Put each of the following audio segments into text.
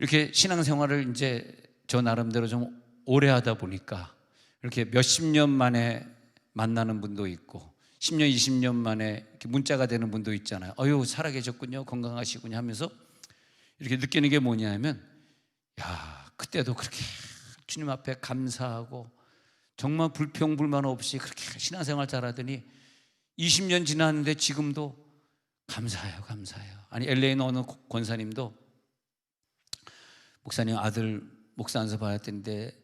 이렇게 신앙생활을 이제 저 나름대로 좀 오래 하다 보니까 이렇게 몇십 년 만에 만나는 분도 있고 10년, 20년 만에 이렇게 문자가 되는 분도 있잖아요. 어유 살아계셨군요, 건강하시군요 하면서 이렇게 느끼는 게 뭐냐면, 야, 그때도 그렇게 주님 앞에 감사하고 정말 불평불만 없이 그렇게 신앙생활 잘하더니 20년 지났는데 지금도 감사해요, 감사해요. 아니, LA 있는 어느 권사님도 목사님 아들 목사 안수 받았던데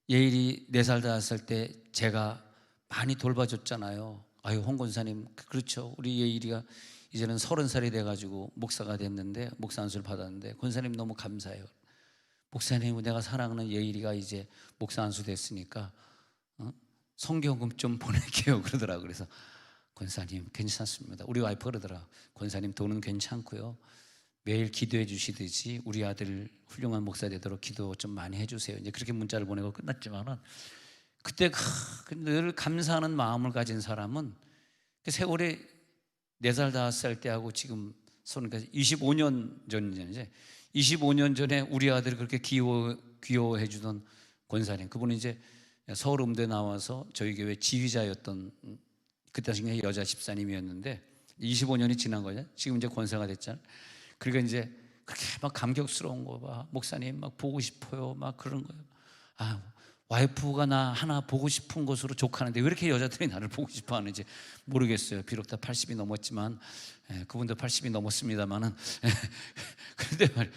예일이 4살 5살 때 제가 많이 돌봐줬잖아요. 아유, 홍 권사님, 그렇죠. 우리 예일이가 이제는 30살이 돼가지고 목사가 됐는데, 목사 안수를 받았는데, 권사님 너무 감사해요. 목사님, 내가 사랑하는 예일이가 이제 목사 안수 됐으니까 성경금 좀 보낼게요 그러더라고요. 그래서 권사님 괜찮습니다. 우리 와이프가 그러더라. 권사님 돈은 괜찮고요, 매일 기도해 주시듯이 우리 아들 훌륭한 목사 되도록 기도 좀 많이 해주세요. 이제 그렇게 문자를 보내고 끝났지만은, 그때 늘 감사하는 마음을 가진 사람은 그 세월이 4살 5살 때하고 지금 그러니까 25년 전이잖아요. 25년 전에 우리 아들을 그렇게 귀여워해 주던 권사님, 그분은 이제 서울 음대 나와서 저희 교회 지휘자였던, 그때 당시에 여자 집사님이었는데 25년이 지난 거죠. 지금 이제 권사가 됐잖아요. 그러니까 이제 그렇게 막 감격스러운 거 봐. 목사님 막 보고 싶어요, 막 그런 거예요. 아, 와이프가 나 하나 보고 싶은 것으로 족하는데 왜 이렇게 여자들이 나를 보고 싶어 하는지 모르겠어요. 비록 다 80이 넘었지만, 그분도 80이 넘었습니다만은 그런데 말이에요.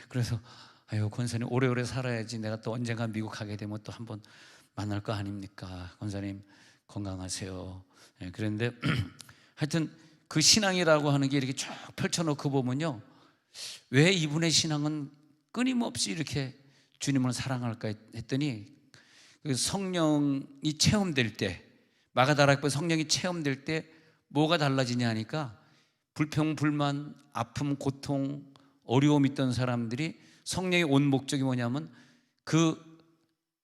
그래서 아유, 권사님 오래오래 살아야지 내가 또 언젠가 미국 가게 되면 또 한번 만날 거 아닙니까? 권사님 건강하세요. 그런데 하여튼 그 신앙이라고 하는 게 이렇게 쭉 펼쳐놓고 보면요, 왜 이분의 신앙은 끊임없이 이렇게 주님을 사랑할까 했더니, 그 성령이 체험될 때, 마가다락방 성령이 체험될 때 뭐가 달라지냐 하니까, 불평, 불만, 아픔, 고통, 어려움 있던 사람들이 성령이 온 목적이 뭐냐면 그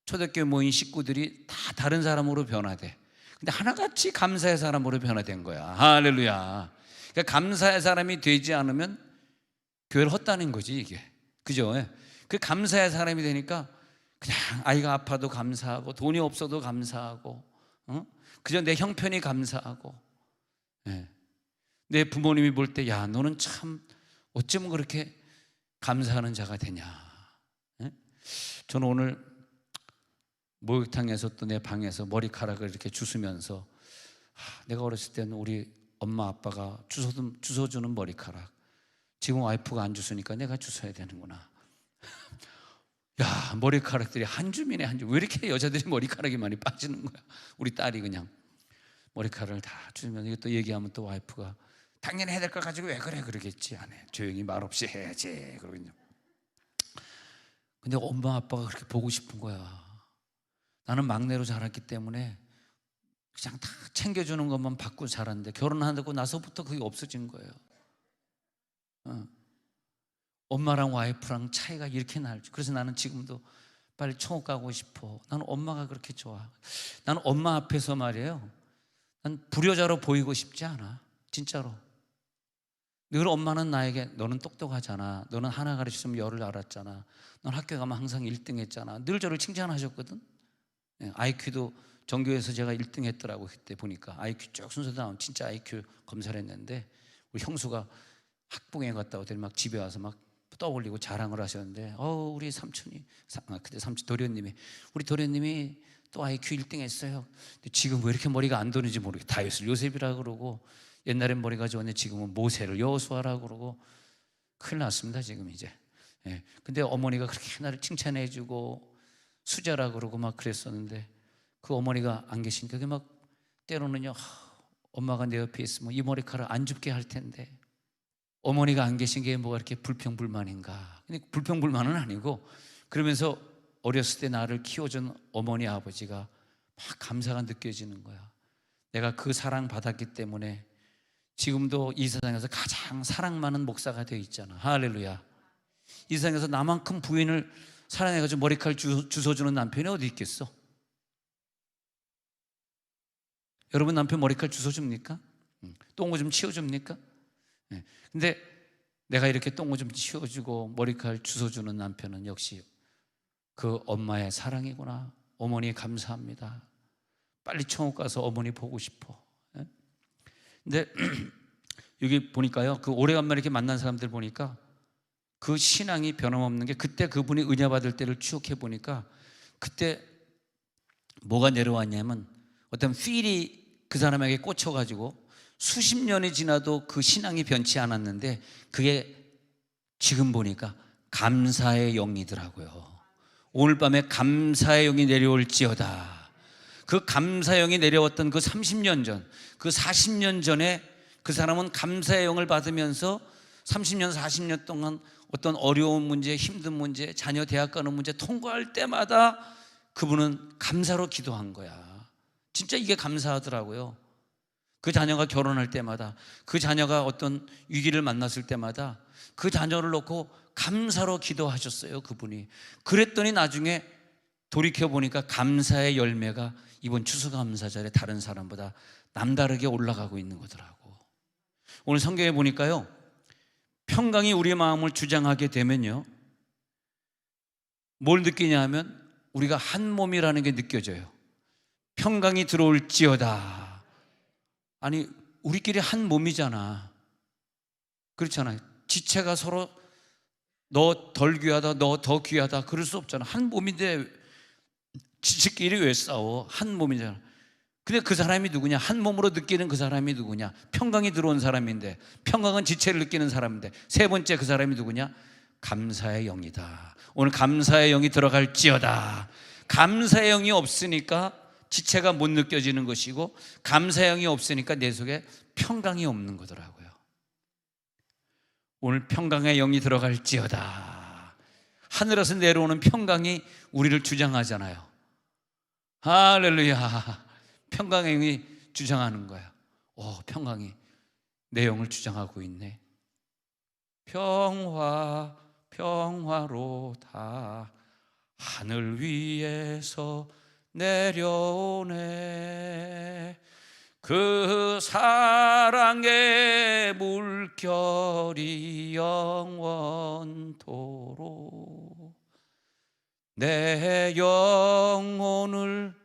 초대교회 모인 식구들이 다 다른 사람으로 변화돼. 근데 하나같이 감사의 사람으로 변화된 거야. 할렐루야. 그러니까 감사의 사람이 되지 않으면 교회를 헛다는 거지 이게, 그죠? 그 감사의 사람이 되니까 그냥 아이가 아파도 감사하고, 돈이 없어도 감사하고, 그저 내 형편이 감사하고, 내 부모님이 볼 때 야, 너는 참 어쩌면 그렇게 감사하는 자가 되냐. 저는 오늘 목욕탕에서 또 내 방에서 머리카락을 이렇게 주스면서, 내가 어렸을 때는 우리 엄마 아빠가 주워주는 머리카락, 지금 와이프가 안 주스니까 내가 주워야 되는구나. 야, 머리카락들이 한 줌이네, 한 줌. 왜 이렇게 여자들이 머리카락이 많이 빠지는 거야? 우리 딸이 그냥 머리카락을 다 주면, 이게 또 얘기하면 또 와이프가 당연히 해야 될 걸 가지고 왜 그래 그러겠지. 안 해. 조용히 말 없이 해야지 그러거든요. 근데 엄마 아빠가 그렇게 보고 싶은 거야. 나는 막내로 자랐기 때문에 그냥 다 챙겨주는 것만 받고 자랐는데, 결혼하고 나서부터 그게 없어진 거예요. 엄마랑 와이프랑 차이가 이렇게 날죠. 그래서 나는 지금도 빨리 천국 가고 싶어. 나는 엄마가 그렇게 좋아. 나는 엄마 앞에서 말이에요, 난 불효자로 보이고 싶지 않아. 진짜로. 늘 엄마는 나에게 너는 똑똑하잖아, 너는 하나 가르쳤으면 열을 알았잖아, 넌 학교 가면 항상 1등 했잖아, 늘 저를 칭찬하셨거든. IQ도 전교에서 제가 1등 했더라고. 그때 보니까 IQ 쭉 순서 나온, 진짜 IQ 검사를 했는데, 우리 형수가 학부모에 갔다 오더니 막 집에 와서 막 떠올리고 자랑을 하셨는데, 우리 삼촌이, 그때 삼촌 도련님이, 우리 도련님이 또 IQ 1등 했어요. 근데 지금 왜 이렇게 머리가 안 도는지 모르겠어요. 다윗을 요셉이라 그러고, 옛날엔 머리가 좋았는데 지금은 모세를 여호수아라 그러고, 큰일 났습니다 지금 이제. 근데 어머니가 그렇게 나를 칭찬해주고 수자라 그러고 막 그랬었는데, 그 어머니가 안 계시니까 그게 막 때로는요, 엄마가 내 옆에 있으면 이 머리카락 안 줍게 할 텐데, 어머니가 안 계신 게 뭐가 이렇게 불평불만인가. 근데 불평불만은 아니고, 그러면서 어렸을 때 나를 키워준 어머니 아버지가 막 감사가 느껴지는 거야. 내가 그 사랑 받았기 때문에 지금도 이 세상에서 가장 사랑 많은 목사가 되어 있잖아. 할렐루야. 이 세상에서 나만큼 부인을 사랑해가지고 머리카락 주워주는 남편이 어디 있겠어? 여러분 남편 머리카락 주워줍니까? 똥을 좀 치워줍니까? 근데 내가 이렇게 똥을 좀 치워주고 머리칼 주워주는 남편은 역시 그 엄마의 사랑이구나. 어머니 감사합니다. 빨리 천국 가서 어머니 보고 싶어. 근데 여기 보니까요, 그 오래간만에 이렇게 만난 사람들 보니까 그 신앙이 변함없는 게, 그때 그분이 은혜 받을 때를 추억해 보니까 그때 뭐가 내려왔냐면 어떤 필이 그 사람에게 꽂혀가지고 수십 년이 지나도 그 신앙이 변치 않았는데, 그게 지금 보니까 감사의 영이더라고요. 오늘 밤에 감사의 영이 내려올지어다. 그 감사의 영이 내려왔던 그 30년 전, 그 40년 전에 그 사람은 감사의 영을 받으면서 30년, 40년 동안 어떤 어려운 문제, 힘든 문제, 자녀 대학 가는 문제 통과할 때마다 그분은 감사로 기도한 거야. 진짜 이게 감사하더라고요. 그 자녀가 결혼할 때마다, 그 자녀가 어떤 위기를 만났을 때마다 그 자녀를 놓고 감사로 기도하셨어요, 그분이. 그랬더니 나중에 돌이켜보니까 감사의 열매가 이번 추수감사절에 다른 사람보다 남다르게 올라가고 있는 거더라고. 오늘 성경에 보니까요, 평강이 우리의 마음을 주장하게 되면요, 뭘 느끼냐 하면 우리가 한 몸이라는 게 느껴져요. 평강이 들어올지어다. 아니, 우리끼리 한 몸이잖아. 그렇잖아요. 지체가 서로 너 덜 귀하다, 너 더 귀하다 그럴 수 없잖아. 한 몸인데 지체끼리 왜 싸워? 한 몸이잖아. 근데 그 사람이 누구냐? 한 몸으로 느끼는 그 사람이 누구냐? 평강이 들어온 사람인데, 평강은 지체를 느끼는 사람인데, 세 번째 그 사람이 누구냐? 감사의 영이다. 오늘 감사의 영이 들어갈지어다. 감사의 영이 없으니까 지체가 못 느껴지는 것이고, 감사의 영이 없으니까 내 속에 평강이 없는 거더라고요. 오늘 평강의 영이 들어갈지어다. 하늘에서 내려오는 평강이 우리를 주장하잖아요. 할렐루야. 평강의 영이 주장하는 거야. 평강이 내 영을 주장하고 있네. 평화 평화로다. 하늘 위에서 내려오네. 그 사랑의 물결이 영원토록 내 영혼을.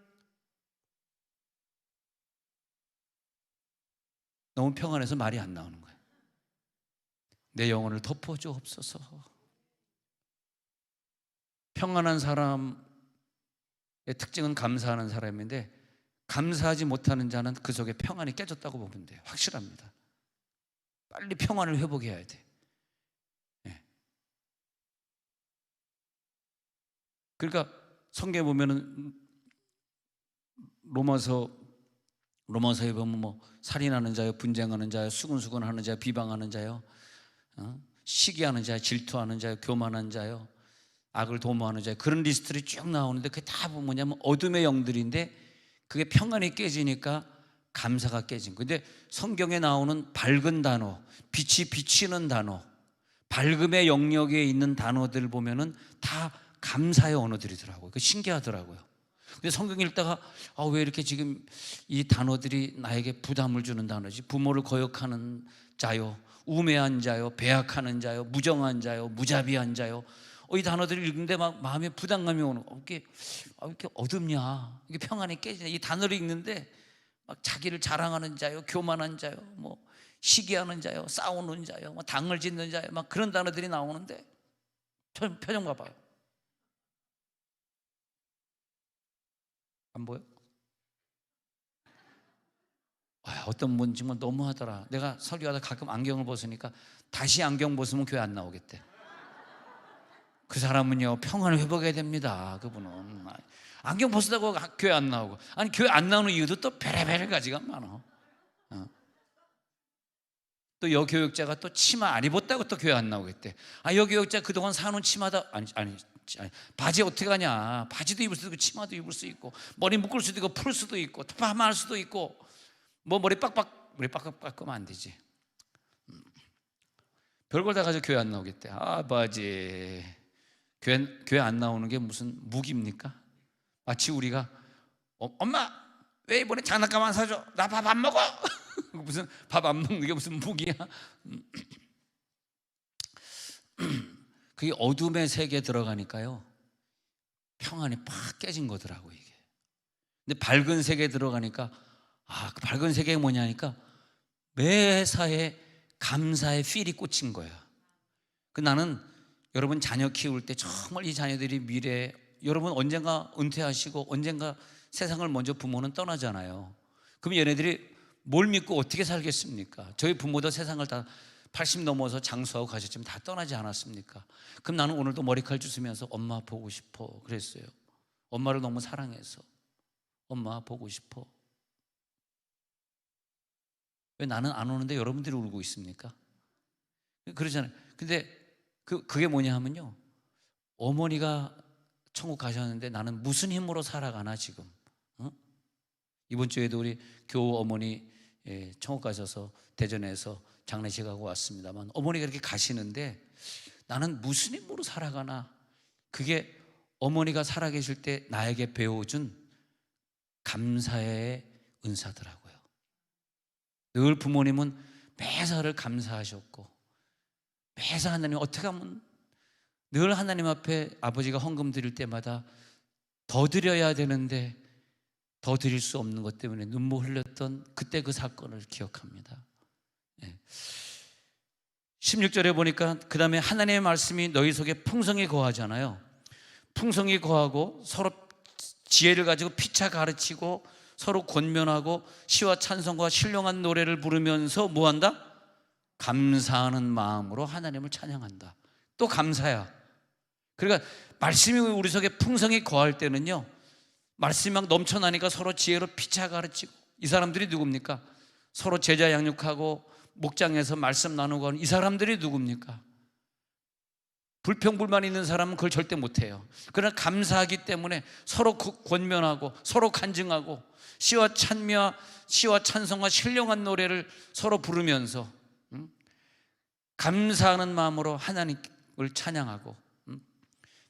너무 평안해서 말이 안 나오는 거예요. 내 영혼을 덮어주옵소서. 평안한 사람의 특징은 감사하는 사람인데, 감사하지 못하는 자는 그 속에 평안이 깨졌다고 보면 돼요. 확실합니다. 빨리 평안을 회복해야 돼. 그러니까 성경에 보면은 로마서에 보면 뭐 살인하는 자요, 분쟁하는 자요, 수근수근하는 자요, 비방하는 자요, 시기하는 자요, 질투하는 자요, 교만한 자요, 악을 도모하는 자요, 그런 리스트들이 쭉 나오는데 그게 다 뭐냐면 어둠의 영들인데, 그게 평안이 깨지니까 감사가 깨진 거예요. 근데 성경에 나오는 밝은 단어, 빛이 비치는 단어, 밝음의 영역에 있는 단어들 보면은 다 감사의 언어들이더라고요. 그 신기하더라고요. 근데 성경 읽다가 왜 이렇게 지금 이 단어들이 나에게 부담을 주는 단어지? 부모를 거역하는 자요, 우매한 자요, 배약하는 자요, 무정한 자요, 무자비한 자요. 이 단어들을 읽는데 막 마음에 부담감이 오는 거. 이렇게 어둡냐? 이게 평안이 깨지냐? 이 단어를 읽는데 막 자기를 자랑하는 자요, 교만한 자요, 뭐 시기하는 자요, 싸우는 자요, 뭐 당을 짓는 자요, 막 그런 단어들이 나오는데 표정 봐봐요. 안 보여? 어떤 분 정말 너무하더라. 내가 설교하다 가끔 안경을 벗으니까 다시 안경 벗으면 교회 안 나오겠대. 그 사람은요, 평안을 회복해야 됩니다. 그분은 안경 벗으다고 교회 안 나오고. 아니, 교회 안 나오는 이유도 또 베레베레 가지가 많아. 또 여교육자가 또 치마 안 입었다고 또 교회 안 나오겠대. 여교육자 그동안 사놓은 치마다 아니 바지 어떻게 하냐? 바지도 입을 수도 있고 치마도 입을 수 있고 머리 묶을 수도 있고 풀 수도 있고 파마할 수도 있고 뭐 머리 빡빡 깎으면 안 되지. 별걸 다 가지고 교회 안 나오겠대. 바지 교회 안 나오는 게 무슨 무기입니까? 마치 우리가 엄마 왜 이번에 장난감 안 사줘? 나 밥 안 먹어. 무슨 밥 안 먹는 게 무슨 무기야? 그게 어둠의 세계에 들어가니까요, 평안이 팍 깨진 거더라고요, 이게. 근데 밝은 세계에 들어가니까, 그 밝은 세계가 뭐냐니까 매사에 감사의 필이 꽂힌 거야. 나는 여러분 자녀 키울 때 정말 이 자녀들이 미래에, 여러분 언젠가 은퇴하시고 언젠가 세상을 먼저 부모는 떠나잖아요. 그럼 얘네들이 뭘 믿고 어떻게 살겠습니까? 저희 부모도 세상을 다 80 넘어서 장수하고 가셨지만 다 떠나지 않았습니까? 그럼 나는 오늘도 머리칼 주스면서 엄마 보고 싶어 그랬어요. 엄마를 너무 사랑해서 엄마 보고 싶어. 왜 나는 안 오는데 여러분들이 울고 있습니까? 그러잖아요. 근데 그게 뭐냐 하면요, 어머니가 천국 가셨는데 나는 무슨 힘으로 살아가나 지금. 이번 주에도 우리 교우 어머니 천국 가셔서 대전에서 장례식하고 왔습니다만, 어머니가 이렇게 가시는데 나는 무슨 힘으로 살아가나. 그게 어머니가 살아계실 때 나에게 배워준 감사의 은사더라고요. 늘 부모님은 매사를 감사하셨고, 매사 하나님, 어떻게 하면 늘 하나님 앞에 아버지가 헌금 드릴 때마다 더 드려야 되는데 더 드릴 수 없는 것 때문에 눈물 흘렸던 그때 그 사건을 기억합니다. 16절에 보니까 그 다음에 하나님의 말씀이 너희 속에 풍성히 거하잖아요. 풍성히 거하고 서로 지혜를 가지고 피차 가르치고 서로 권면하고 시와 찬송과 신령한 노래를 부르면서 뭐한다? 감사하는 마음으로 하나님을 찬양한다. 또 감사야. 그러니까 말씀이 우리 속에 풍성히 거할 때는요, 말씀이 막 넘쳐나니까 서로 지혜로 피차 가르치고. 이 사람들이 누굽니까? 서로 제자 양육하고 목장에서 말씀 나누고 하는 이 사람들이 누굽니까? 불평불만 있는 사람은 그걸 절대 못해요. 그러나 감사하기 때문에 서로 권면하고 서로 간증하고 시와 찬송과 신령한 노래를 서로 부르면서 감사하는 마음으로 하나님을 찬양하고,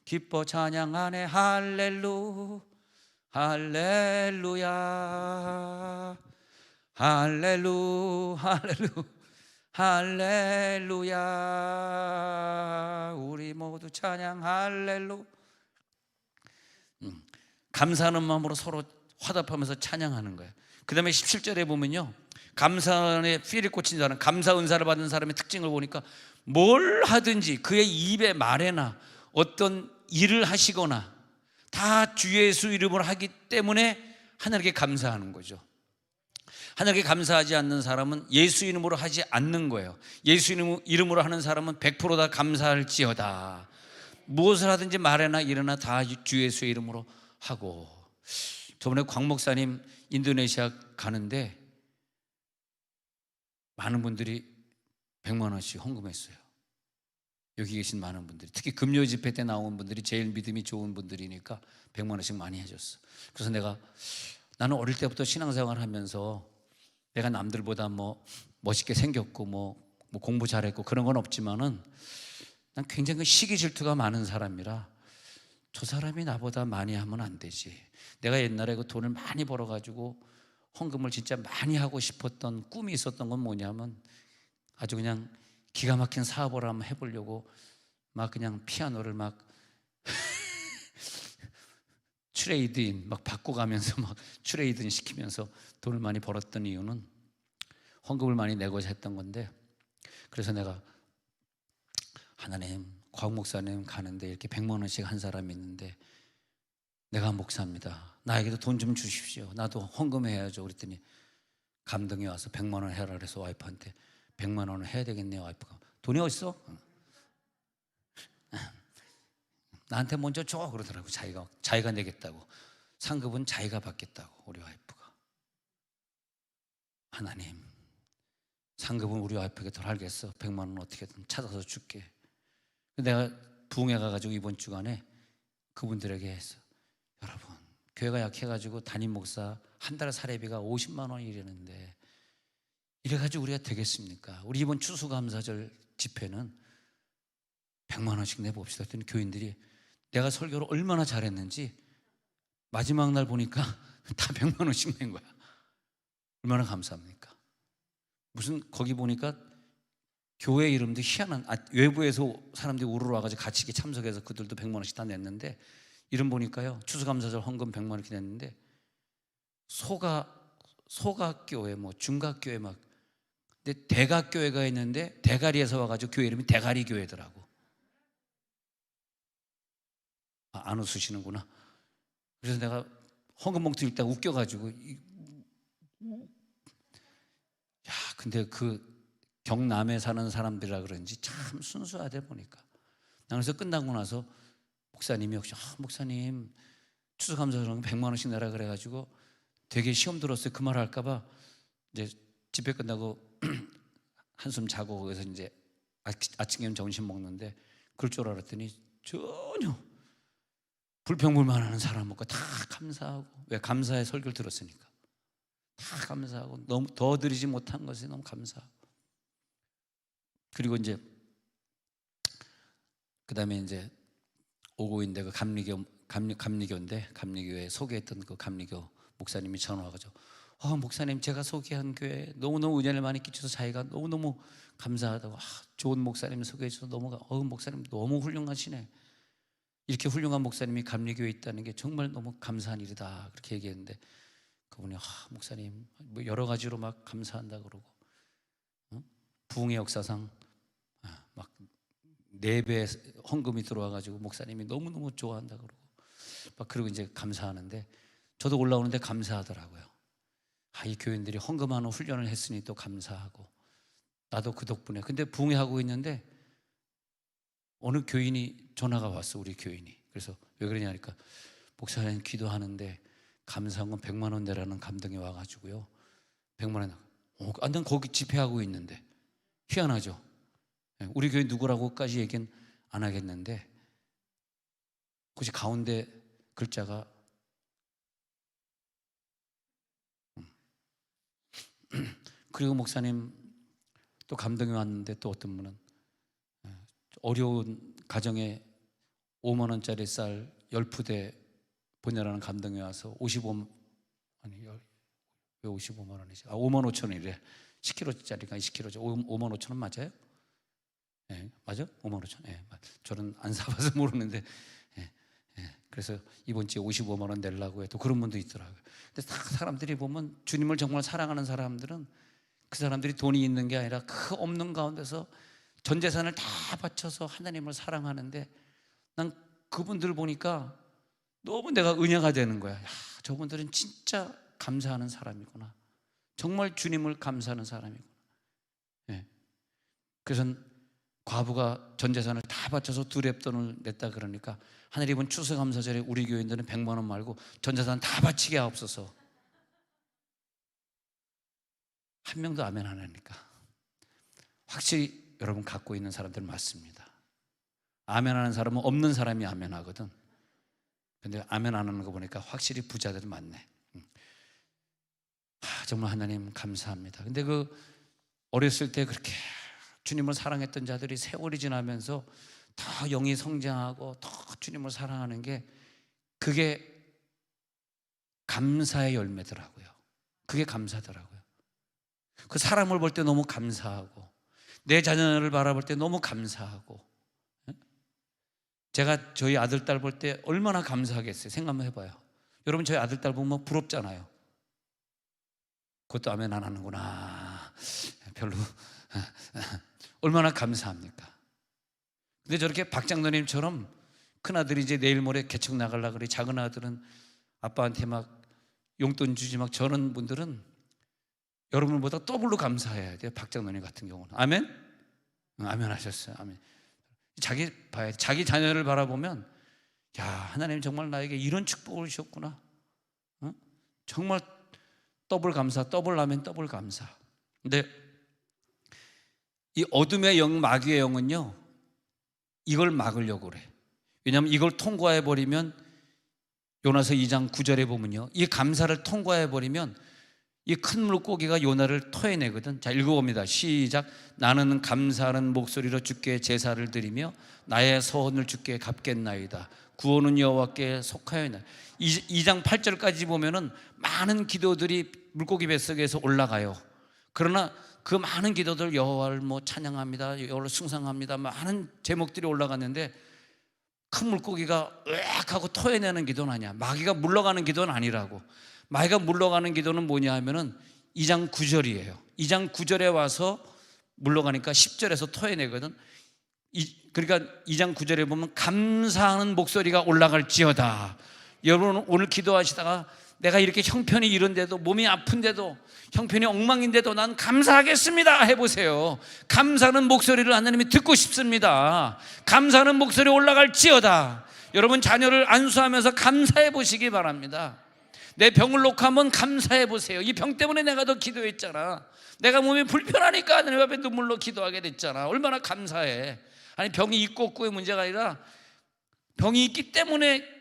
기뻐 찬양하네 할렐루야 할렐루야 우리 모두 찬양 할렐루. 감사하는 마음으로 서로 화답하면서 찬양하는 거예요. 그 다음에 17절에 보면요, 감사의 필이 꽂힌 사람, 감사 은사를 받은 사람의 특징을 보니까 뭘 하든지 그의 입에 말에나 어떤 일을 하시거나 다 주 예수 이름으로 하기 때문에 하나님께 감사하는 거죠. 하나님께 감사하지 않는 사람은 예수 이름으로 하지 않는 거예요. 예수 이름으로 하는 사람은 100% 다 감사할지어다. 무엇을 하든지 말에나 일에나 다 주 예수의 이름으로 하고. 저번에 광 목사님 인도네시아 가는데 많은 분들이 100만 원씩 헌금했어요. 여기 계신 많은 분들이, 특히 금요 집회 때 나온 분들이 제일 믿음이 좋은 분들이니까 100만 원씩 많이 해줬어. 그래서 나는 어릴 때부터 신앙생활 하면서 내가 남들보다 뭐 멋있게 생겼고 뭐 공부 잘했고 그런 건 없지만은 난 굉장히 시기 질투가 많은 사람이라, 저 사람이 나보다 많이 하면 안 되지. 내가 옛날에 그 돈을 많이 벌어가지고 헌금을 진짜 많이 하고 싶었던 꿈이 있었던 건 뭐냐면, 아주 그냥 기가 막힌 사업을 한번 해보려고 막 그냥 피아노를 막 트레이드인 막 바꿔가면서 막 트레이드인 시키면서 돈을 많이 벌었던 이유는 헌금을 많이 내고자 했던 건데, 그래서 내가 하나님, 광 목사님 가는데 이렇게 100만 원씩 한 사람이 있는데 내가 목사입니다. 나에게도 돈 좀 주십시오. 나도 헌금해야죠. 그랬더니 감동이 와서 100만 원 해라 그래서 와이프한테 100만 원을 해야 되겠네요. 와이프가 돈이 어딨어? 나한테 먼저 줘 그러더라고. 자기가 내겠다고. 상급은 자기가 받겠다고. 우리 와이프가. 하나님, 상급은 우리 와이프에게 덜 알겠어. 100만 원 어떻게든 찾아서 줄게. 내가 부흥회 가가지고 이번 주간에 그분들에게 했어. 여러분, 교회가 약해가지고 담임 목사 한 달 사례비가 50만 원이라는데 이래가지고 우리가 되겠습니까? 우리 이번 추수감사절 집회는 100만 원씩 내봅시다. 했더니 교인들이 내가 설교를 얼마나 잘했는지 마지막 날 보니까 다 100만 원씩 낸 거야. 얼마나 감사합니까? 무슨 거기 보니까 교회 이름도 희한한, 외부에서 사람들이 우르르 와가지고 같이 이렇게 참석해서 그들도 100만 원씩 다 냈는데, 이름 보니까요 추수감사절 헌금 100만 원 이렇게 냈는데, 소각교회 뭐 중각교회 막, 근데 대각교회가 있는데 대가리에서 와가지고 교회 이름이 대가리교회더라고. 안 웃으시는구나. 그래서 내가 헌금 봉투 읽다가 웃겨가지고, 야, 근데 그 경남에 사는 사람들이라 그런지 참 순수하대 보니까. 그래서 끝나고 나서 목사님이 혹시 목사님 추수감사절 100만 원씩 내라 그래가지고 되게 시험 들었어요. 그 말 할까봐 이제 집회 끝나고 한숨 자고 거기서 이제 아침 점심 먹는데 그럴 줄 알았더니 전혀 불평불만하는 사람 없고 다 감사하고. 왜? 감사의 설교를 들었으니까. 다 감사하고, 너무 더 드리지 못한 것에 너무 감사하고. 그리고 이제 그다음에 이제 오고 있는데 그 감리교인데, 감리교회 소개했던 그 감리교 목사님이 전화 와가지고, 목사님 제가 소개한 교회 너무너무 은혜를 많이 끼쳐서 자기가 너무너무 감사하다고, 좋은 목사님 소개해 줘서 너무, 목사님 너무 훌륭하시네. 이렇게 훌륭한 목사님이 감리교회에 있다는 게 정말 너무 감사한 일이다, 그렇게 얘기했는데, 그분이 목사님 뭐 여러 가지로 막 감사한다 그러고, 부흥의 역사상 막 4배 헌금이 들어와가지고 목사님이 너무너무 좋아한다 그러고 막, 그러고 이제 감사하는데, 저도 올라오는데 감사하더라고요. 이 교인들이 헌금하는 훈련을 했으니 또 감사하고, 나도 그 덕분에. 근데 부흥회하고 있는데 어느 교인이 전화가 왔어, 우리 교인이. 그래서 왜 그러냐니까, 목사님 기도하는데 감사한 100만 원 내라는 감동이 와가지고요, 100만 원. 난 거기 집회하고 있는데. 희한하죠. 우리 교회 누구라고까지 얘기는 안 하겠는데, 혹시 가운데 글자가 그리고 목사님 또 감동이 왔는데, 또 어떤 분은 어려운 가정에 5만 원짜리 쌀 10푸대 보내라는 감동이 와서 55, 아니 왜 55만 원이지? 5만 5천 원이래. 10kg짜리가 20kg죠. 5만 5천 원 맞아요? 네, 맞아? 5만 5천. 네, 저는 안 사봐서 모르는데, 그래서 이번 주에 55만 원 내려고 해도 그런 분도 있더라고요. 근데 사람들이 보면 주님을 정말 사랑하는 사람들은, 그 사람들이 돈이 있는 게 아니라 그 없는 가운데서 전 재산을 다 바쳐서 하나님을 사랑하는데, 난 그분들 보니까 너무 내가 은혜가 되는 거야. 저분들은 진짜 감사하는 사람이구나. 정말 주님을 감사하는 사람이구나. 그래서 과부가 전 재산을 다 바쳐서 2랩돈을 냈다 그러니까, 하늘이 본 추수감사절에 우리 교인들은 100만 원 말고 전 재산 다 바치게 하옵소서. 한 명도 아멘 안 하니까 확실히 여러분 갖고 있는 사람들 맞습니다. 아멘 하는 사람은 없는 사람이 아멘 하거든. 근데 아멘 안 하는 거 보니까 확실히 부자들이 많네. 정말 하나님 감사합니다. 근데 그 어렸을 때 그렇게 주님을 사랑했던 자들이 세월이 지나면서 더 영이 성장하고 더 주님을 사랑하는 게, 그게 감사의 열매더라고요. 그게 감사더라고요. 그 사람을 볼 때 너무 감사하고, 내 자녀를 바라볼 때 너무 감사하고. 제가 저희 아들 딸 볼 때 얼마나 감사하겠어요. 생각 한번 해봐요. 여러분 저희 아들 딸 보면 부럽잖아요. 그것도 아멘 안 하는구나. 별로. 얼마나 감사합니까? 근데 저렇게 박장로님처럼 큰아들이 이제 내일 모레 개척 나가려고 그래. 작은 아들은 아빠한테 막 용돈 주지 막, 저런 분들은 여러분보다 더블로 감사해야 돼요. 박장로님 같은 경우는. 아멘? 아멘 하셨어요. 아멘. 자기 자녀를 바라보면, 야, 하나님 정말 나에게 이런 축복을 주셨구나. 정말 더블 감사, 더블 아멘, 더블 감사. 근데 이 어둠의 영, 마귀의 영은요, 이걸 막으려고 그래. 왜냐하면 이걸 통과해버리면, 요나서 2장 9절에 보면요, 이 감사를 통과해버리면 이 큰 물고기가 요나를 토해내거든. 자, 읽어봅니다. 시작. 나는 감사하는 목소리로 주께 제사를 드리며 나의 서원을 주께 갚겠나이다. 구원은 여호와께 속하여나. 2장 8절까지 보면은 많은 기도들이 물고기 뱃속에서 올라가요. 그러나 그 많은 기도들 여호와를 뭐 찬양합니다, 여호와를 숭상합니다, 많은 제목들이 올라갔는데 큰 물고기가 으악 하고 토해내는 기도는 아니야. 마귀가 물러가는 기도는 아니라고. 마귀가 물러가는 기도는 뭐냐 하면은 2장 9절이에요 2장 9절에 와서 물러가니까 10절에서 토해내거든. 그러니까 2장 9절에 보면 감사하는 목소리가 올라갈지어다. 여러분 오늘 기도하시다가 내가 이렇게 형편이 이런데도, 몸이 아픈데도, 형편이 엉망인데도 난 감사하겠습니다 해보세요. 감사하는 목소리를 하나님이 듣고 싶습니다. 감사하는 목소리 올라갈지어다. 여러분 자녀를 안수하면서 감사해 보시기 바랍니다. 내 병을 놓고 한번 감사해 보세요. 이 병 때문에 내가 더 기도했잖아. 내가 몸이 불편하니까 하나님 앞에 눈물로 기도하게 됐잖아. 얼마나 감사해. 아니 병이 있고 없고의 문제가 아니라 병이 있기 때문에